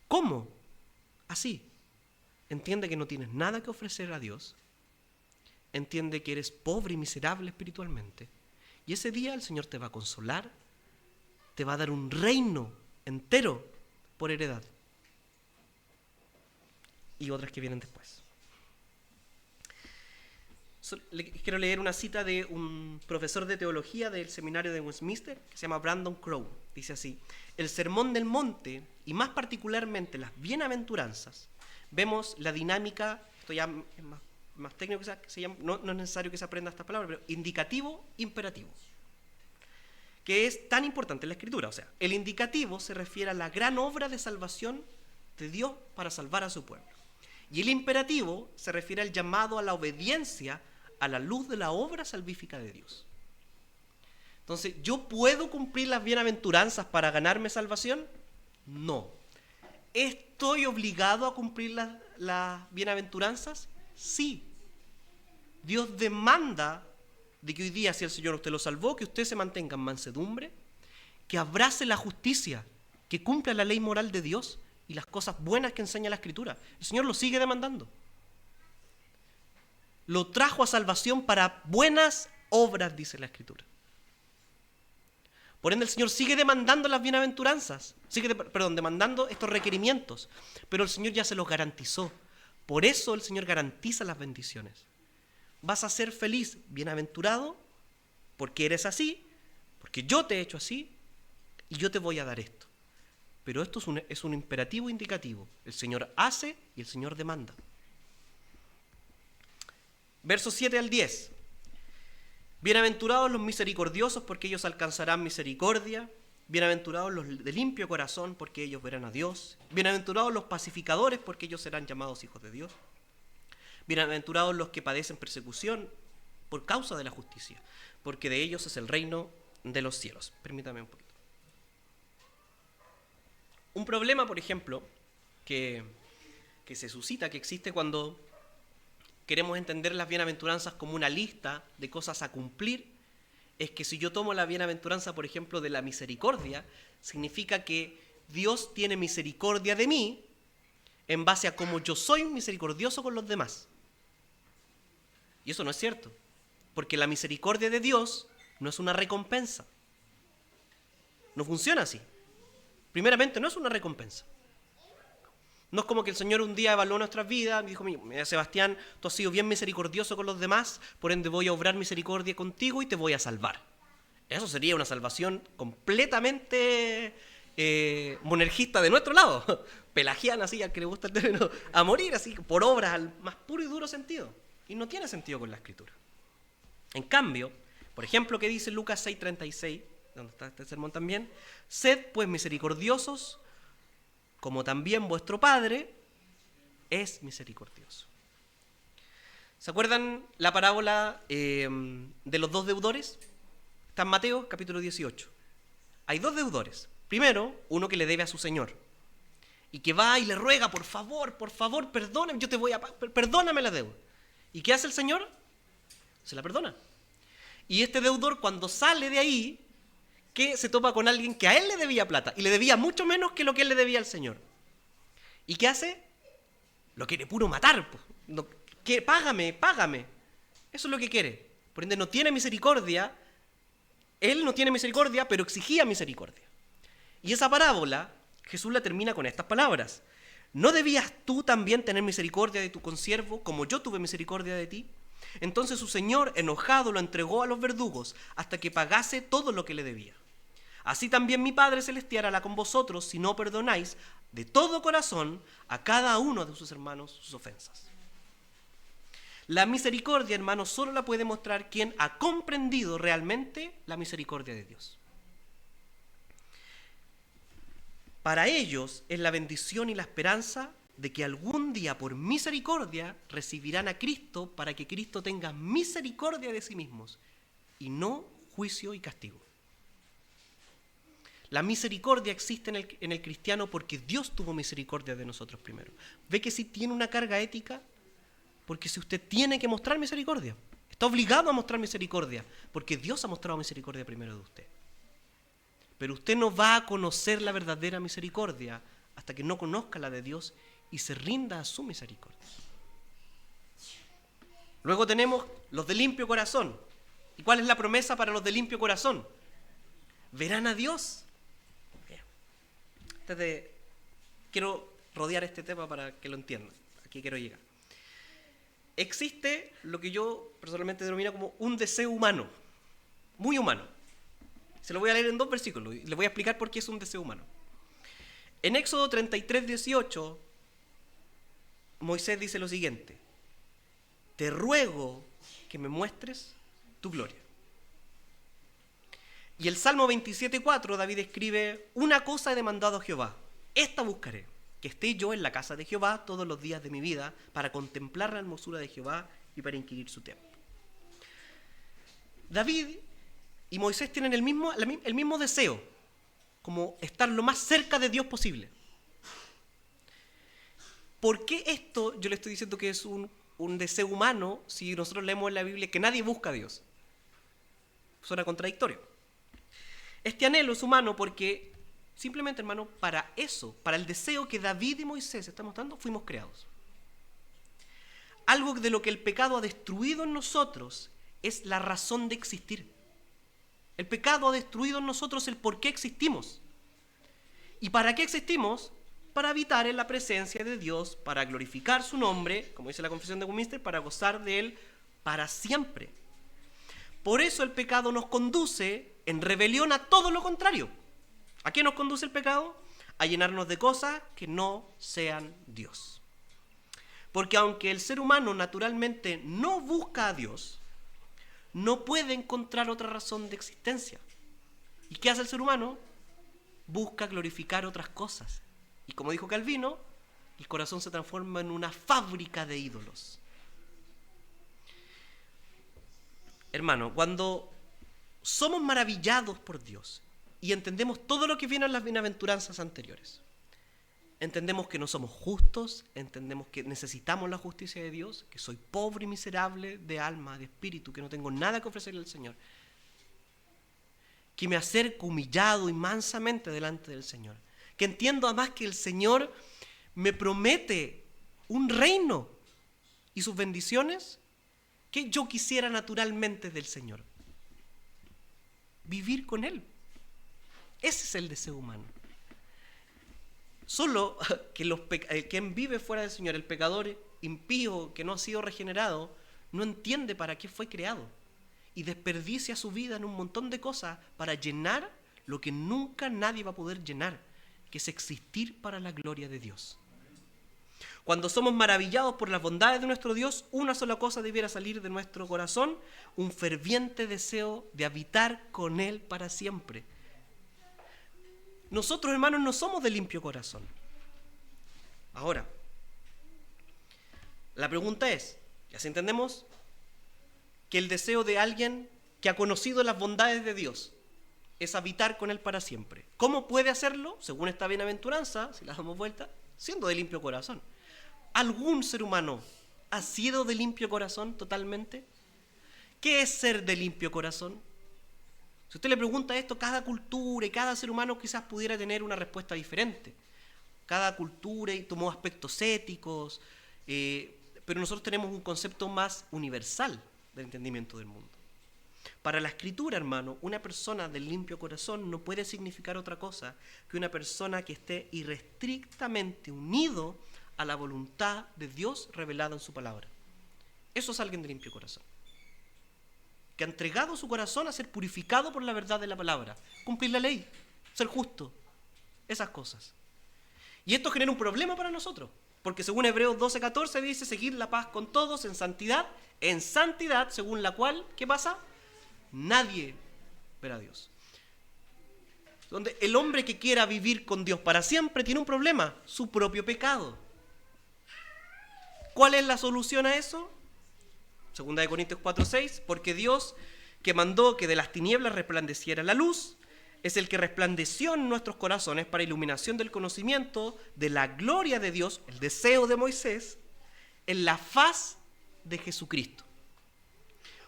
¿Cómo? Así. Entiende que no tienes nada que ofrecer a Dios, entiende que eres pobre y miserable espiritualmente, y ese día el Señor te va a consolar, te va a dar un reino entero por heredad. Y otras que vienen después. Quiero leer una cita de un profesor de teología del seminario de Westminster que se llama Brandon Crowe. Dice así: el sermón del monte, y más particularmente las bienaventuranzas, vemos la dinámica, esto ya es más técnico que se llama, no es necesario que se aprenda esta palabra, pero indicativo, imperativo, que es tan importante en la Escritura. O sea, el indicativo se refiere a la gran obra de salvación de Dios para salvar a su pueblo. Y el imperativo se refiere al llamado a la obediencia a la luz de la obra salvífica de Dios. Entonces, ¿yo puedo cumplir las bienaventuranzas para ganarme salvación? No. ¿Estoy obligado a cumplir las bienaventuranzas? Sí. Dios demanda de que hoy día, si el Señor usted lo salvó, que usted se mantenga en mansedumbre, que abrace la justicia, que cumpla la ley moral de Dios y las cosas buenas que enseña la Escritura. El Señor lo sigue demandando. Lo trajo a salvación para buenas obras, dice la Escritura. Por ende, el Señor sigue demandando las bienaventuranzas, demandando estos requerimientos, pero el Señor ya se los garantizó. Por eso el Señor garantiza las bendiciones. Vas a ser feliz, bienaventurado, porque eres así, porque yo te he hecho así, y yo te voy a dar esto. Pero esto es un imperativo indicativo. El Señor hace y el Señor demanda. Versos 7 al 10. Bienaventurados los misericordiosos, porque ellos alcanzarán misericordia. Bienaventurados los de limpio corazón, porque ellos verán a Dios. Bienaventurados los pacificadores, porque ellos serán llamados hijos de Dios. Bienaventurados los que padecen persecución por causa de la justicia, porque de ellos es el reino de los cielos. Permítame un poquito. Un problema, por ejemplo, que se suscita, que existe cuando queremos entender las bienaventuranzas como una lista de cosas a cumplir, es que si yo tomo la bienaventuranza, por ejemplo, de la misericordia, significa que Dios tiene misericordia de mí en base a cómo yo soy misericordioso con los demás. Y eso no es cierto, porque la misericordia de Dios no es una recompensa. No funciona así. Primeramente, no es una recompensa. No es como que el Señor un día evaluó nuestras vidas y dijo: mira, Sebastián, tú has sido bien misericordioso con los demás, por ende voy a obrar misericordia contigo y te voy a salvar. Eso sería una salvación completamente monergista de nuestro lado, pelagiana, así, al que le gusta el término, a morir así, por obras al más puro y duro sentido. Y no tiene sentido con la Escritura. En cambio, por ejemplo, que dice Lucas 6:36, donde está este sermón también: sed pues misericordiosos, como también vuestro Padre es misericordioso. ¿Se acuerdan la parábola de los 2 deudores? Está en Mateo capítulo 18. Hay dos deudores. Primero, uno que le debe a su señor y que va y le ruega, por favor, perdóname, perdóname la deuda. ¿Y qué hace el señor? Se la perdona. Y este deudor, cuando sale de ahí, que se topa con alguien que a él le debía plata y le debía mucho menos que lo que él le debía al señor. ¿Y qué hace? Lo quiere puro matar. Págame. Eso es lo que quiere. Por ende, no tiene misericordia. Él no tiene misericordia, pero exigía misericordia. Y esa parábola, Jesús la termina con estas palabras. ¿No debías tú también tener misericordia de tu consiervo, como yo tuve misericordia de ti? Entonces su señor, enojado, lo entregó a los verdugos hasta que pagase todo lo que le debía. Así también mi Padre Celestial hará con vosotros si no perdonáis de todo corazón a cada uno de sus hermanos sus ofensas. La misericordia, hermanos, solo la puede mostrar quien ha comprendido realmente la misericordia de Dios. Para ellos es la bendición y la esperanza de que algún día por misericordia recibirán a Cristo para que Cristo tenga misericordia de sí mismos y no juicio y castigo. La misericordia existe en el cristiano porque Dios tuvo misericordia de nosotros primero. ¿Ve que sí tiene una carga ética? Porque si usted tiene que mostrar misericordia, está obligado a mostrar misericordia, porque Dios ha mostrado misericordia primero de usted. Pero usted no va a conocer la verdadera misericordia hasta que no conozca la de Dios y se rinda a su misericordia. Luego tenemos los de limpio corazón. ¿Y cuál es la promesa para los de limpio corazón? Verán a Dios. Quiero rodear este tema para que lo entiendan. Aquí quiero llegar. Existe lo que yo personalmente denomino como un deseo humano, muy humano. Se lo voy a leer en 2 versículos y les voy a explicar por qué es un deseo humano. En Éxodo 33, 18, Moisés dice lo siguiente: te ruego que me muestres tu gloria. Y el Salmo 27, 4, David escribe: una cosa he demandado a Jehová, esta buscaré, que esté yo en la casa de Jehová todos los días de mi vida, para contemplar la hermosura de Jehová y para inquirir su templo. David y Moisés tienen el mismo deseo, como estar lo más cerca de Dios posible. ¿Por qué esto yo le estoy diciendo que es un deseo humano si nosotros leemos en la Biblia que nadie busca a Dios? Suena contradictorio. Este anhelo es humano porque simplemente, hermano, para eso, para el deseo que David y Moisés están mostrando, fuimos creados. Algo de lo que el pecado ha destruido en nosotros es la razón de existir. El pecado ha destruido en nosotros el por qué existimos. ¿Y para qué existimos? Para habitar en la presencia de Dios, para glorificar su nombre, como dice la Confesión de Westminster, para gozar de Él para siempre. Por eso el pecado nos conduce en rebelión a todo lo contrario. ¿A qué nos conduce el pecado? A llenarnos de cosas que no sean Dios. Porque aunque el ser humano naturalmente no busca a Dios, no puede encontrar otra razón de existencia. ¿Y qué hace el ser humano? Busca glorificar otras cosas. Y como dijo Calvino, el corazón se transforma en una fábrica de ídolos. Hermano, cuando somos maravillados por Dios y entendemos todo lo que viene en las bienaventuranzas anteriores, entendemos que no somos justos, entendemos que necesitamos la justicia de Dios, que soy pobre y miserable de alma, de espíritu, que no tengo nada que ofrecerle al Señor, que me acerco humillado y mansamente delante del Señor, que entiendo además que el Señor me promete un reino y sus bendiciones que yo quisiera naturalmente del Señor. Vivir con Él. Ese es el deseo humano. Solo que quien vive fuera del Señor, el pecador impío que no ha sido regenerado, no entiende para qué fue creado y desperdicia su vida en un montón de cosas para llenar lo que nunca nadie va a poder llenar, que es existir para la gloria de Dios. Cuando somos maravillados por las bondades de nuestro Dios, una sola cosa debiera salir de nuestro corazón: un ferviente deseo de habitar con Él para siempre. Nosotros, hermanos, no somos de limpio corazón. Ahora, la pregunta es, ya si entendemos que el deseo de alguien que que ha conocido las bondades de Dios es habitar con Él para siempre. ¿Cómo puede hacerlo? Según esta bienaventuranza, si la damos vuelta, siendo de limpio corazón. ¿Algún ser humano ha sido de limpio corazón totalmente? ¿Qué es ser de limpio corazón? Si usted le pregunta esto, cada cultura y cada ser humano quizás pudiera tener una respuesta diferente. Cada cultura tomó aspectos éticos, pero nosotros tenemos un concepto más universal del entendimiento del mundo. Para la Escritura, hermano, una persona del limpio corazón no puede significar otra cosa que una persona que esté irrestrictamente unido a la voluntad de Dios revelada en su palabra. Eso es alguien de limpio corazón, que ha entregado su corazón a ser purificado por la verdad de la palabra, cumplir la ley, ser justo, esas cosas. Y esto genera un problema para nosotros, porque según Hebreos 12:14 dice, seguir la paz con todos en santidad, según la cual, ¿qué pasa? Nadie verá a Dios. Donde el hombre que quiera vivir con Dios para siempre tiene un problema, su propio pecado. ¿Cuál es la solución a eso? 2 Corintios 4:6, porque Dios, que mandó que de las tinieblas resplandeciera la luz, es el que resplandeció en nuestros corazones para iluminación del conocimiento de la gloria de Dios, el deseo de Moisés, en la faz de Jesucristo.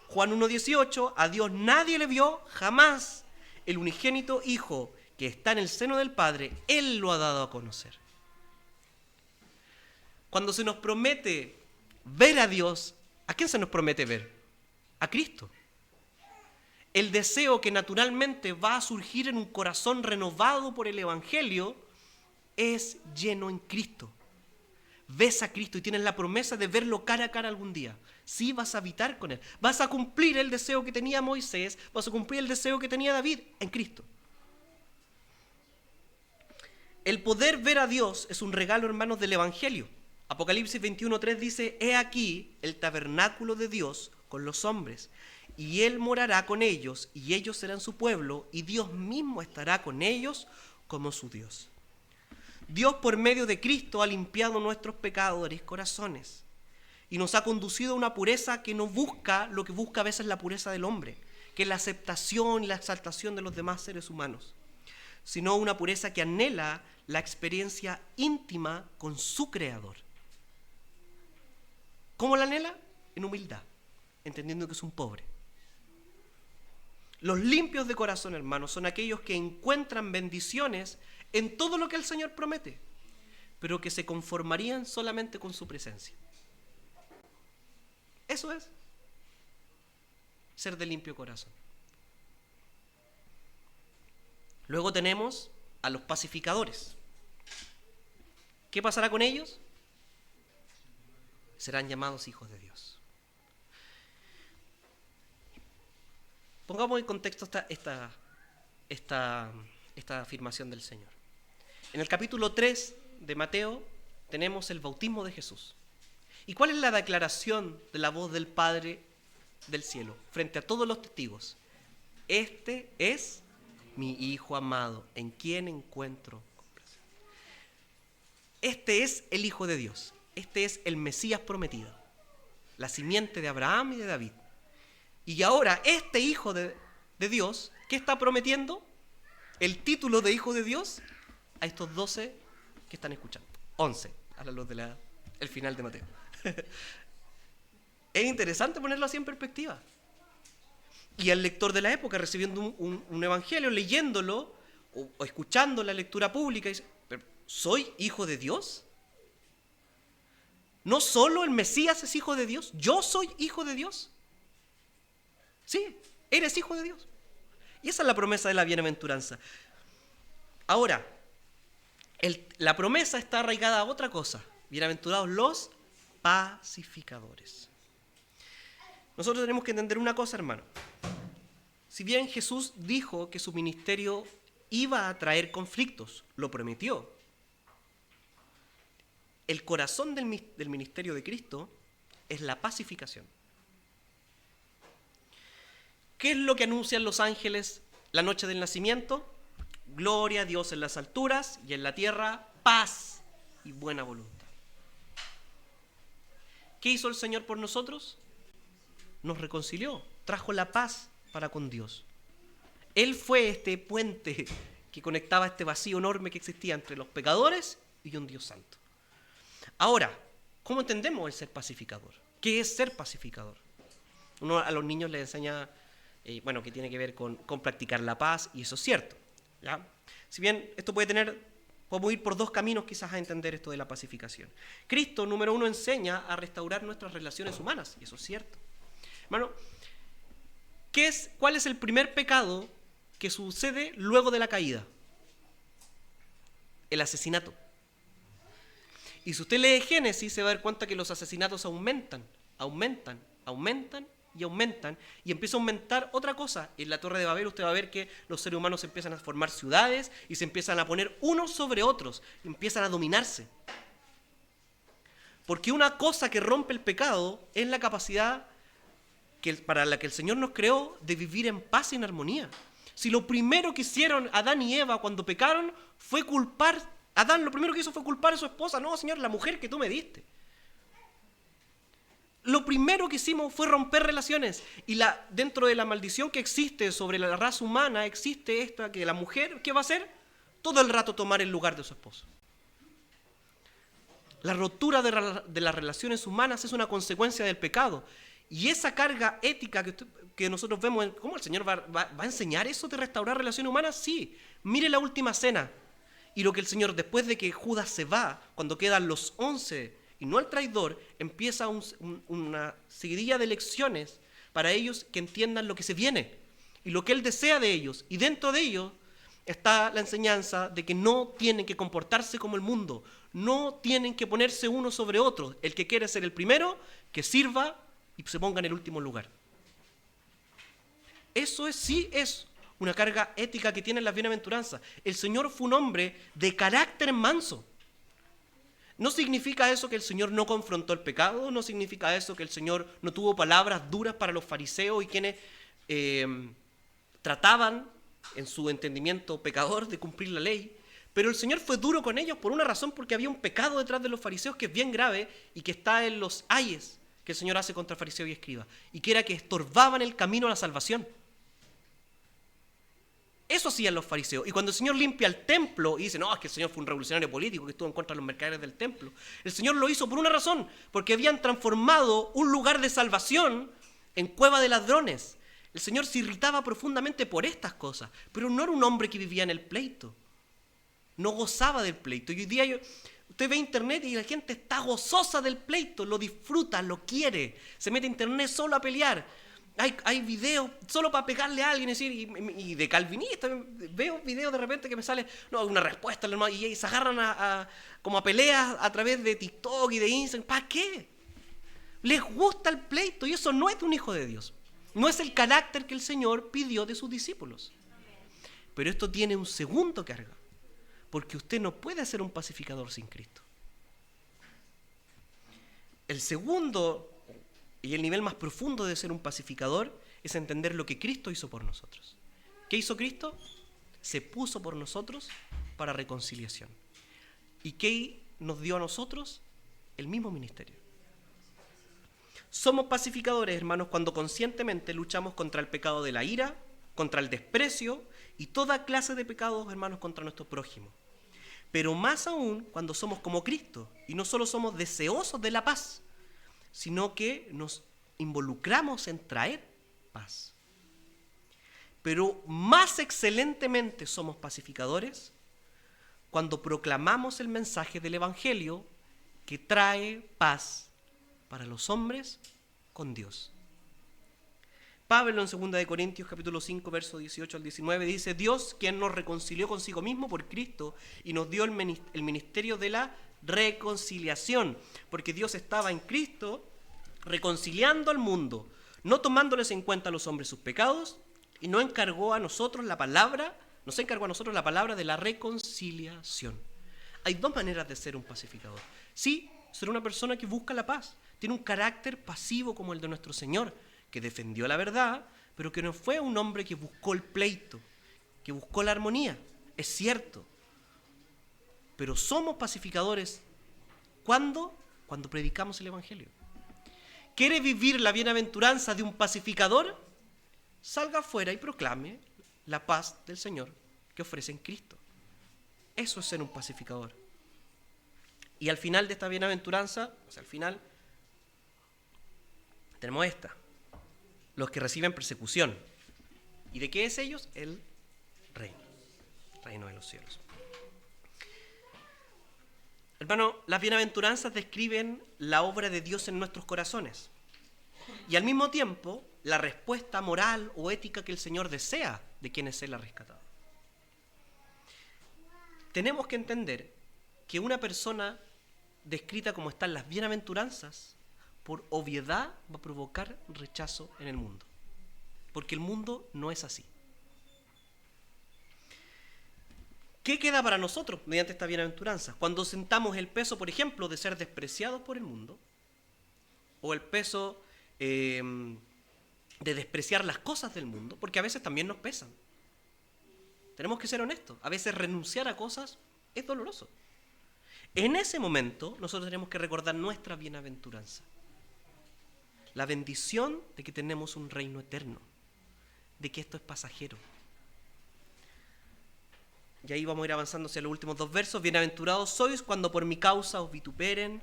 Juan 1:18, a Dios nadie le vio jamás. El unigénito Hijo que está en el seno del Padre, Él lo ha dado a conocer. Cuando se nos promete ver a Dios, ¿a quién se nos promete ver? A Cristo. El deseo que naturalmente va a surgir en un corazón renovado por el Evangelio es lleno en Cristo. Ves a Cristo y tienes la promesa de verlo cara a cara algún día. Sí, vas a habitar con Él. Vas a cumplir el deseo que tenía Moisés, vas a cumplir el deseo que tenía David en Cristo. El poder ver a Dios es un regalo, hermanos, del Evangelio. Apocalipsis 21:3 dice, he aquí el tabernáculo de Dios con los hombres, y Él morará con ellos, y ellos serán su pueblo, y Dios mismo estará con ellos como su Dios. Dios, por medio de Cristo, ha limpiado nuestros pecadores corazones y nos ha conducido a una pureza que no busca lo que busca a veces la pureza del hombre, que es la aceptación y la exaltación de los demás seres humanos, sino una pureza que anhela la experiencia íntima con su Creador. ¿Cómo la anhela? En humildad, entendiendo que es un pobre. Los limpios de corazón, hermanos, son aquellos que encuentran bendiciones en todo lo que el Señor promete, pero que se conformarían solamente con su presencia. Eso es ser de limpio corazón. Luego tenemos a los pacificadores. ¿Qué pasará con ellos? Serán llamados hijos de Dios. Pongamos en contexto esta afirmación del Señor. En el capítulo 3 de Mateo tenemos el bautismo de Jesús. ¿Y cuál es la declaración de la voz del Padre del cielo frente a todos los testigos? Este es mi Hijo amado, en quien encuentro complacencia. Este es el Hijo de Dios. Este es el Mesías prometido, la simiente de Abraham y de David. Y ahora este Hijo de Dios, ¿qué está prometiendo? El título de Hijo de Dios a estos 12 que están escuchando. 11, a la luz del final de Mateo. Es interesante ponerlo así en perspectiva. Y el lector de la época, recibiendo un evangelio, leyéndolo o escuchando la lectura pública, dice, ¿pero soy hijo de Dios? ¿No solo el Mesías es hijo de Dios? ¿Yo soy hijo de Dios? Sí, eres hijo de Dios. Y esa es la promesa de la bienaventuranza. Ahora, la promesa está arraigada a otra cosa. Bienaventurados los pacificadores. Nosotros tenemos que entender una cosa, hermano. Si bien Jesús dijo que su ministerio iba a traer conflictos, lo prometió. El corazón del ministerio de Cristo es la pacificación. ¿Qué es lo que anuncian los ángeles la noche del nacimiento? Gloria a Dios en las alturas y en la tierra paz y buena voluntad. ¿Qué hizo el Señor por nosotros? Nos reconcilió, trajo la paz para con Dios. Él fue este puente que conectaba este vacío enorme que existía entre los pecadores y un Dios santo. Ahora, ¿cómo entendemos el ser pacificador? ¿Qué es ser pacificador? Uno a los niños les enseña, que tiene que ver con practicar la paz, y eso es cierto, ¿ya? Si bien esto podemos ir por dos caminos quizás a entender esto de la pacificación. Cristo, número uno, enseña a restaurar nuestras relaciones humanas, y eso es cierto. Hermano, ¿cuál es el primer pecado que sucede luego de la caída? El asesinato. Y si usted lee Génesis, se va a dar cuenta que los asesinatos aumentan, y empieza a aumentar otra cosa. En la Torre de Babel usted va a ver que los seres humanos empiezan a formar ciudades y se empiezan a poner unos sobre otros, y empiezan a dominarse. Porque una cosa que rompe el pecado es la capacidad para la que el Señor nos creó de vivir en paz y en armonía. Si lo primero que hicieron Adán y Eva cuando pecaron fue culpar, Adán lo primero que hizo fue culpar a su esposa. No, Señor, la mujer que tú me diste. Lo primero que hicimos fue romper relaciones. Y dentro de la maldición que existe sobre la raza humana, existe esta que la mujer, ¿qué va a hacer? Todo el rato tomar el lugar de su esposo. La rotura de las relaciones humanas es una consecuencia del pecado. Y esa carga ética que nosotros vemos, ¿cómo el Señor va a enseñar eso de restaurar relaciones humanas? Sí. Mire la última cena. Y lo que el Señor, después de que Judas se va, cuando quedan los 11 y no el traidor, empieza una seguidilla de lecciones para ellos que entiendan lo que se viene y lo que Él desea de ellos. Y dentro de ellos está la enseñanza de que no tienen que comportarse como el mundo, no tienen que ponerse uno sobre otro. El que quiere ser el primero, que sirva y se ponga en el último lugar. Eso sí es una carga ética que tienen las bienaventuranzas. El Señor fue un hombre de carácter manso. No significa eso que el Señor no confrontó el pecado, no significa eso que el Señor no tuvo palabras duras para los fariseos y quienes trataban en su entendimiento pecador de cumplir la ley, pero el Señor fue duro con ellos por una razón, porque había un pecado detrás de los fariseos que es bien grave y que está en los ayes que el Señor hace contra fariseos y escribas, y que era que estorbaban el camino a la salvación. Eso hacían los fariseos. Y cuando el Señor limpia el templo y dice, no, es que el Señor fue un revolucionario político que estuvo en contra de los mercaderes del templo, el Señor lo hizo por una razón, porque habían transformado un lugar de salvación en cueva de ladrones. El Señor se irritaba profundamente por estas cosas, pero no era un hombre que vivía en el pleito, no gozaba del pleito. Y hoy día usted ve internet y la gente está gozosa del pleito, lo disfruta, lo quiere, se mete a internet solo a pelear. Hay videos solo para pegarle a alguien, y de calvinista, veo videos de repente que me sale una respuesta, y se agarran como a peleas a través de TikTok y de Instagram. ¿Para qué? Les gusta el pleito, y eso no es un hijo de Dios. No es el carácter que el Señor pidió de sus discípulos. Pero esto tiene un segundo carga, porque usted no puede ser un pacificador sin Cristo. El segundo y el nivel más profundo de ser un pacificador es entender lo que Cristo hizo por nosotros. ¿Qué hizo Cristo? Se puso por nosotros para reconciliación. ¿Y qué nos dio a nosotros? El mismo ministerio. Somos pacificadores, hermanos, cuando conscientemente luchamos contra el pecado de la ira, contra el desprecio y toda clase de pecados, hermanos, contra nuestro prójimo. Pero más aún cuando somos como Cristo y no solo somos deseosos de la paz, sino que nos involucramos en traer paz. Pero más excelentemente somos pacificadores cuando proclamamos el mensaje del Evangelio que trae paz para los hombres con Dios. Pablo en 2 Corintios capítulo 5, verso 18 al 19 dice: Dios, quien nos reconcilió consigo mismo por Cristo y nos dio el ministerio de la reconciliación, porque Dios estaba en Cristo reconciliando al mundo, no tomándoles en cuenta a los hombres sus pecados, y nos encargó a nosotros la palabra de la reconciliación. Hay dos maneras de ser un pacificador. Sí, ser una persona que busca la paz, tiene un carácter pasivo como el de nuestro Señor, que defendió la verdad, pero que no fue un hombre que buscó el pleito, que buscó la armonía. Es cierto. Pero somos pacificadores cuando predicamos el Evangelio. ¿Quiere vivir la bienaventuranza de un pacificador? salga afuera y proclame la paz del Señor que ofrece en Cristo. Eso es ser un pacificador. Y al final de esta bienaventuranza, o sea, al final, tenemos esta: los que reciben persecución. ¿Y de qué es ellos? El reino de los cielos. Hermano, las bienaventuranzas describen la obra de Dios en nuestros corazones y al mismo tiempo la respuesta moral o ética que el Señor desea de quienes Él ha rescatado. Tenemos que entender que una persona descrita como están las bienaventuranzas, por obviedad va a provocar rechazo en el mundo, porque el mundo no es así. ¿Qué queda para nosotros mediante esta bienaventuranza? Cuando sentamos el peso, por ejemplo, de ser despreciados por el mundo, o el peso de despreciar las cosas del mundo, porque a veces también nos pesan. Tenemos que ser honestos. A veces renunciar a cosas es doloroso. En ese momento nosotros tenemos que recordar nuestra bienaventuranza. La bendición de que tenemos un reino eterno, de que esto es pasajero. Y ahí vamos a ir avanzando hacia los últimos dos versos. Bienaventurados sois cuando por mi causa os vituperen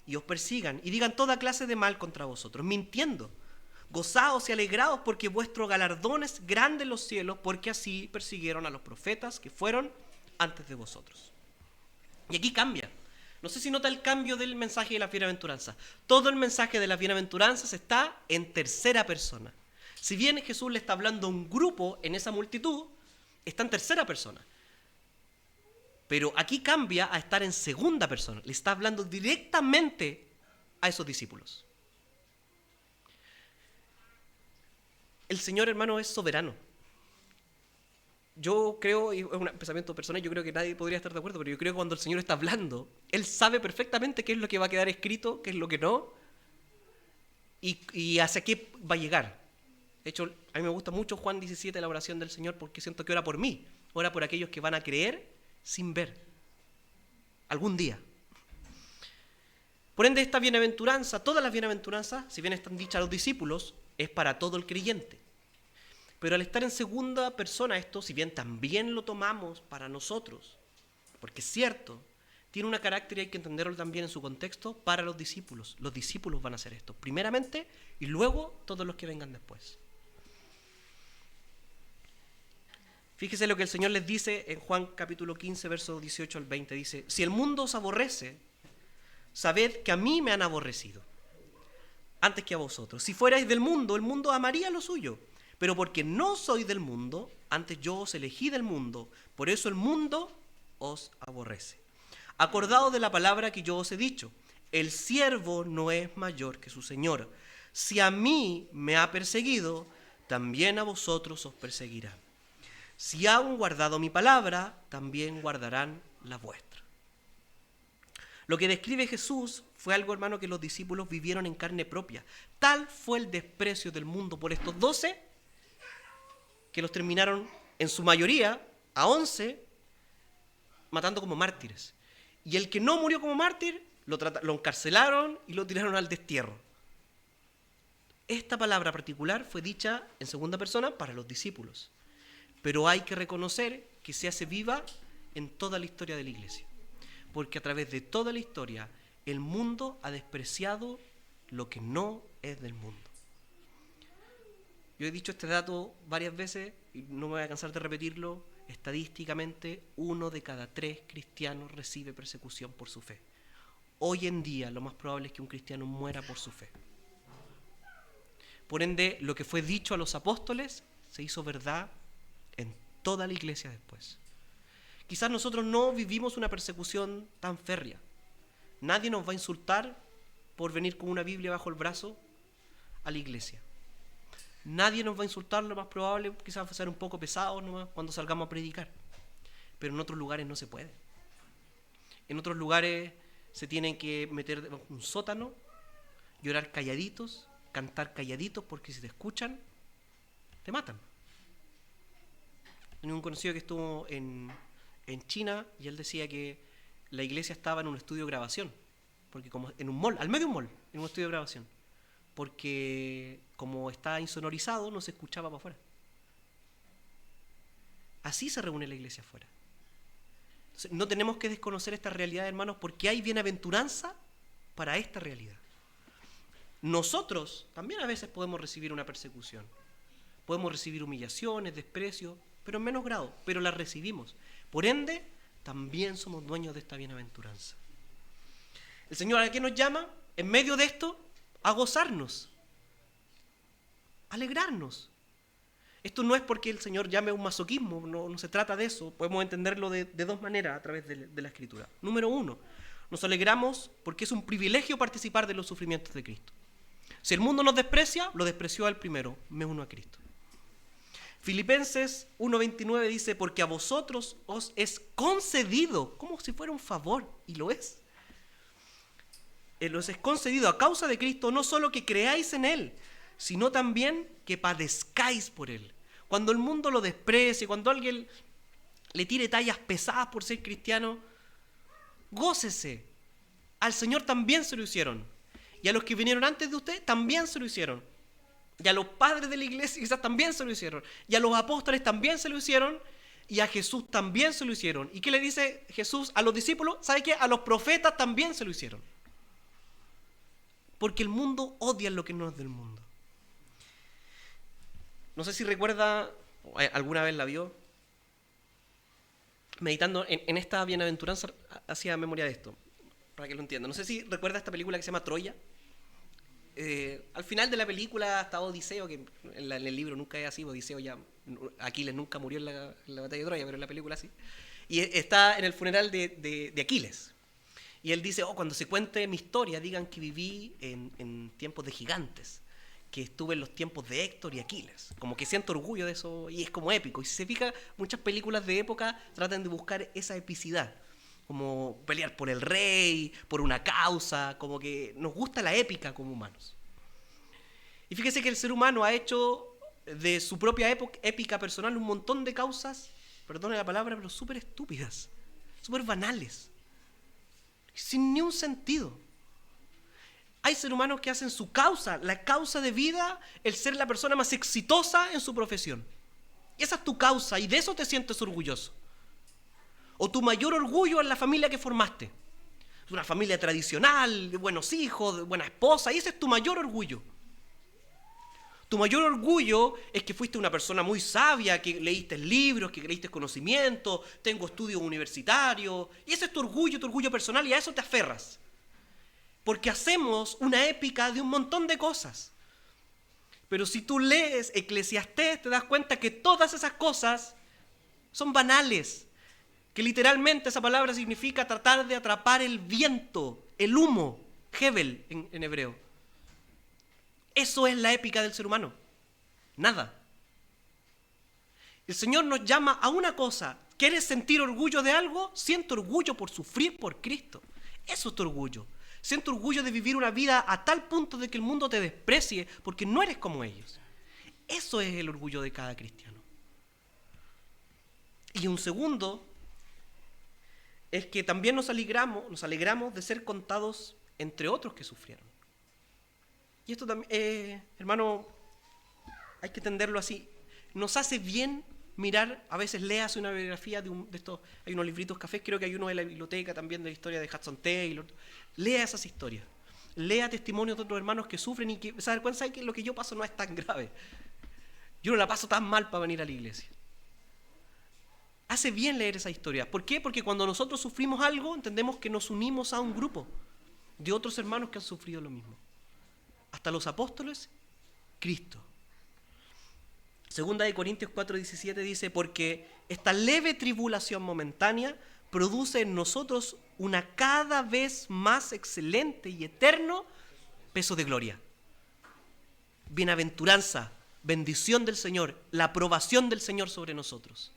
y os persigan y digan toda clase de mal contra vosotros, mintiendo. Gozaos y alegraos porque vuestro galardón es grande en los cielos, porque así persiguieron a los profetas que fueron antes de vosotros. Y aquí cambia. No sé si nota el cambio del mensaje de las bienaventuranzas. Todo el mensaje de las bienaventuranzas está en tercera persona. Si bien Jesús le está hablando a un grupo en esa multitud, está en tercera persona. Pero aquí cambia a estar en segunda persona. Le está hablando directamente a esos discípulos. El Señor, hermano, es soberano. Yo creo, y es un pensamiento personal, yo creo que nadie podría estar de acuerdo, pero yo creo que cuando el Señor está hablando, Él sabe perfectamente qué es lo que va a quedar escrito, qué es lo que no, y hacia qué va a llegar. De hecho, a mí me gusta mucho Juan 17, la oración del Señor, porque siento que ora por mí, ora por aquellos que van a creer sin ver, algún día. Por ende, esta bienaventuranza, todas las bienaventuranzas, si bien están dichas a los discípulos, es para todo el creyente. Pero al estar en segunda persona esto, si bien también lo tomamos para nosotros, porque es cierto, tiene una carácter y hay que entenderlo también en su contexto para los discípulos. Los discípulos van a hacer esto, primeramente, y luego todos los que vengan después. Fíjese lo que el Señor les dice en Juan capítulo 15, versos 18 al 20. Dice: si el mundo os aborrece, sabed que a mí me han aborrecido, antes que a vosotros. Si fuerais del mundo, el mundo amaría lo suyo. Pero porque no soy del mundo, antes yo os elegí del mundo, por eso el mundo os aborrece. Acordaos de la palabra que yo os he dicho: el siervo no es mayor que su señor. Si a mí me ha perseguido, también a vosotros os perseguirá. Si han guardado mi palabra, también guardarán la vuestra. Lo que describe Jesús fue algo, hermano, que los discípulos vivieron en carne propia. Tal fue el desprecio del mundo por estos 12, que los terminaron, en su mayoría, a 11, matando como mártires. Y el que no murió como mártir, lo encarcelaron y lo tiraron al destierro. Esta palabra particular fue dicha en segunda persona para los discípulos. Pero hay que reconocer que se hace viva en toda la historia de la iglesia. Porque a través de toda la historia, el mundo ha despreciado lo que no es del mundo. Yo he dicho este dato varias veces y no me voy a cansar de repetirlo. Estadísticamente, 1 de cada 3 cristianos recibe persecución por su fe. Hoy en día, lo más probable es que un cristiano muera por su fe. Por ende, lo que fue dicho a los apóstoles se hizo verdad en toda la iglesia después. Quizás nosotros no vivimos una persecución tan férrea. Nadie nos va a insultar por venir con una Biblia bajo el brazo a la iglesia. Nadie nos va a insultar, lo más probable, quizás va a ser un poco pesado nomás cuando salgamos a predicar. Pero en otros lugares no se puede. En otros lugares se tienen que meter en un sótano, llorar calladitos, cantar calladitos, porque si te escuchan, te matan. Tenía un conocido que estuvo en China y él decía que la iglesia estaba en un estudio de grabación, porque como en un mall, al medio de un mall, en un estudio de grabación, porque como está insonorizado no se escuchaba para afuera. Así se reúne la iglesia afuera. Entonces, no tenemos que desconocer esta realidad, hermanos, porque hay bienaventuranza para esta realidad. Nosotros también a veces podemos recibir una persecución, podemos recibir humillaciones, desprecios, pero en menos grado, pero las recibimos. Por ende, también somos dueños de esta bienaventuranza. El Señor, ¿a qué nos llama? En medio de esto, a gozarnos, a alegrarnos. Esto no es porque el Señor llame a un masoquismo, no se trata de eso. Podemos entenderlo de dos maneras a través de la Escritura. Número uno, nos alegramos porque es un privilegio participar de los sufrimientos de Cristo. Si el mundo nos desprecia, lo despreció al primero, me uno a Cristo. Filipenses 1:29 dice, porque a vosotros os es concedido, como si fuera un favor, y lo es. Os es concedido a causa de Cristo, no solo que creáis en Él, sino también que padezcáis por Él. Cuando el mundo lo desprecie, cuando alguien le tire tallas pesadas por ser cristiano, gócese. Al Señor también se lo hicieron. Y a los que vinieron antes de usted también se lo hicieron. Y a los padres de la iglesia quizás también se lo hicieron. Y a los apóstoles también se lo hicieron. Y a Jesús también se lo hicieron. ¿Y qué le dice Jesús a los discípulos? ¿Sabe qué? A los profetas también se lo hicieron. Porque el mundo odia lo que no es del mundo. No sé si recuerda, alguna vez la vio, meditando en esta bienaventuranza, hacía memoria de esto, para que lo entienda. No sé si recuerda esta película que se llama Troya. Al final de la película está Odiseo, que en el libro nunca es así, Odiseo ya, Aquiles nunca murió en la batalla de Troya, pero en la película sí. Y está en el funeral de Aquiles. Y él dice, cuando se cuente mi historia, digan que viví en tiempos de gigantes, que estuve en los tiempos de Héctor y Aquiles. Como que siento orgullo de eso y es como épico. Y si se fija, muchas películas de época tratan de buscar esa epicidad. Como pelear por el rey, por una causa, como que nos gusta la épica como humanos. Y fíjese que el ser humano ha hecho de su propia épica personal un montón de causas, perdone la palabra, pero súper estúpidas, súper banales, sin ni un sentido. Hay seres humanos que hacen su causa, la causa de vida, el ser la persona más exitosa en su profesión. Y esa es tu causa y de eso te sientes orgulloso. O tu mayor orgullo es la familia que formaste. Es una familia tradicional, de buenos hijos, de buena esposa, y ese es tu mayor orgullo. Tu mayor orgullo es que fuiste una persona muy sabia, que leíste libros, que leíste conocimiento, tengo estudios universitarios, y ese es tu orgullo personal, y a eso te aferras. Porque hacemos una épica de un montón de cosas. Pero si tú lees Eclesiastés, te das cuenta que todas esas cosas son banales. Que literalmente esa palabra significa tratar de atrapar el viento, el humo, Hebel en hebreo. Eso es la épica del ser humano. Nada. El Señor nos llama a una cosa. ¿Quieres sentir orgullo de algo? Siento orgullo por sufrir por Cristo. Eso es tu orgullo. Siento orgullo de vivir una vida a tal punto de que el mundo te desprecie porque no eres como ellos. Eso es el orgullo de cada cristiano. Y un segundo es que también nos alegramos de ser contados entre otros que sufrieron. Y esto también, hermano, hay que entenderlo así. Nos hace bien mirar, a veces léase una biografía de estos, hay unos libritos cafés, creo que hay uno de la biblioteca también de la historia de Hudson Taylor. Lea esas historias, lea testimonios de otros hermanos que sufren y que se dan cuenta que lo que yo paso no es tan grave. Yo no la paso tan mal para venir a la iglesia. Hace bien leer esa historia. ¿Por qué? Porque cuando nosotros sufrimos algo, entendemos que nos unimos a un grupo de otros hermanos que han sufrido lo mismo. Hasta los apóstoles, Cristo. Segunda de Corintios 4:17 dice, porque esta leve tribulación momentánea produce en nosotros una cada vez más excelente y eterno peso de gloria. Bienaventuranza, bendición del Señor, la aprobación del Señor sobre nosotros.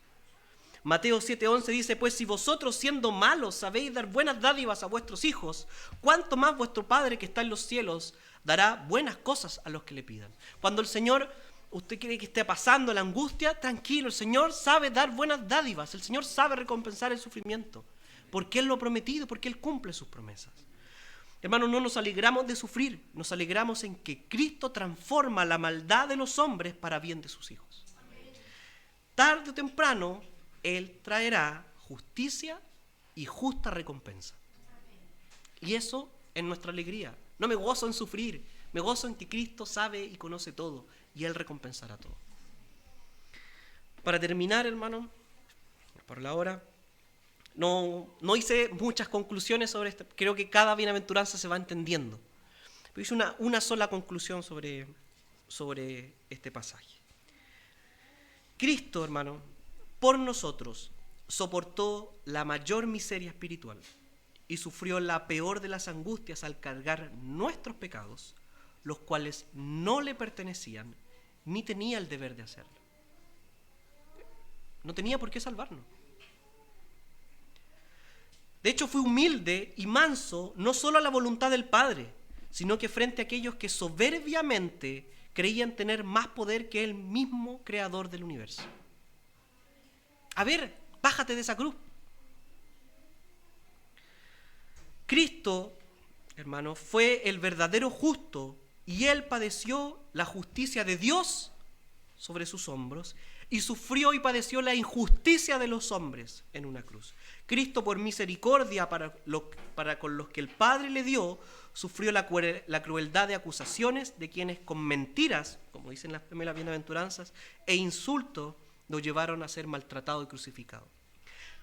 Mateo 7:11 dice, pues si vosotros siendo malos sabéis dar buenas dádivas a vuestros hijos, ¿cuánto más vuestro Padre que está en los cielos dará buenas cosas a los que le pidan? Cuando el Señor, usted cree que esté pasando la angustia, tranquilo, el Señor sabe dar buenas dádivas, el Señor sabe recompensar el sufrimiento, porque Él lo ha prometido, porque Él cumple sus promesas. Hermanos, no nos alegramos de sufrir, nos alegramos en que Cristo transforma la maldad de los hombres para bien de sus hijos. Tarde o temprano, Él traerá justicia y justa recompensa. Y eso es nuestra alegría. No me gozo en sufrir, me gozo en que Cristo sabe y conoce todo, y Él recompensará todo. Para terminar, hermano, por la hora, no hice muchas conclusiones sobre esto. Creo que cada bienaventuranza se va entendiendo. Pero hice una sola conclusión sobre este pasaje. Cristo, hermano, por nosotros soportó la mayor miseria espiritual y sufrió la peor de las angustias al cargar nuestros pecados, los cuales no le pertenecían ni tenía el deber de hacerlo. No tenía por qué salvarnos. De hecho, fue humilde y manso no solo a la voluntad del Padre, sino que frente a aquellos que soberbiamente creían tener más poder que el mismo creador del universo. A ver, bájate de esa cruz. Cristo, hermano, fue el verdadero justo y Él padeció la justicia de Dios sobre sus hombros y sufrió y padeció la injusticia de los hombres en una cruz. Cristo, por misericordia para con los que el Padre le dio, sufrió la crueldad de acusaciones de quienes con mentiras, como dicen las primeras bienaventuranzas, e insultos lo llevaron a ser maltratado y crucificado.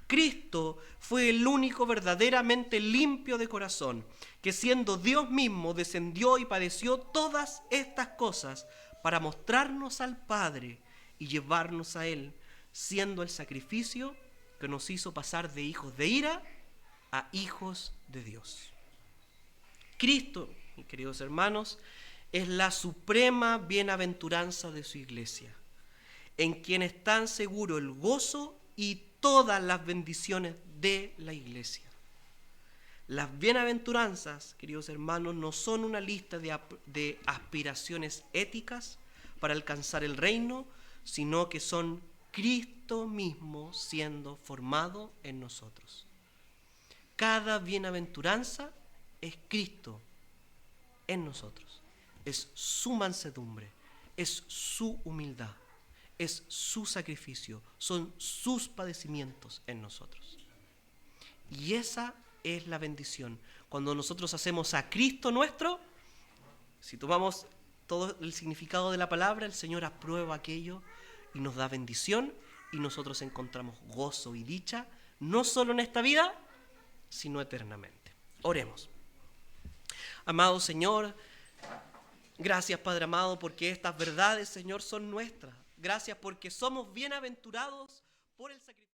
Cristo fue el único verdaderamente limpio de corazón, que siendo Dios mismo descendió y padeció todas estas cosas para mostrarnos al Padre y llevarnos a Él, siendo el sacrificio que nos hizo pasar de hijos de ira a hijos de Dios. Cristo, mis queridos hermanos, es la suprema bienaventuranza de su iglesia, en quien están seguro el gozo y todas las bendiciones de la iglesia. Las bienaventuranzas, queridos hermanos, no son una lista de aspiraciones éticas para alcanzar el reino, sino que son Cristo mismo siendo formado en nosotros. Cada bienaventuranza es Cristo en nosotros. Es su mansedumbre, es su humildad, es su sacrificio, son sus padecimientos en nosotros. Y esa es la bendición. Cuando nosotros hacemos a Cristo nuestro, si tomamos todo el significado de la palabra, el Señor aprueba aquello y nos da bendición y nosotros encontramos gozo y dicha, no solo en esta vida, sino eternamente. Oremos. Amado Señor, gracias Padre amado porque estas verdades, Señor, son nuestras. Gracias porque somos bienaventurados por el sacrificio.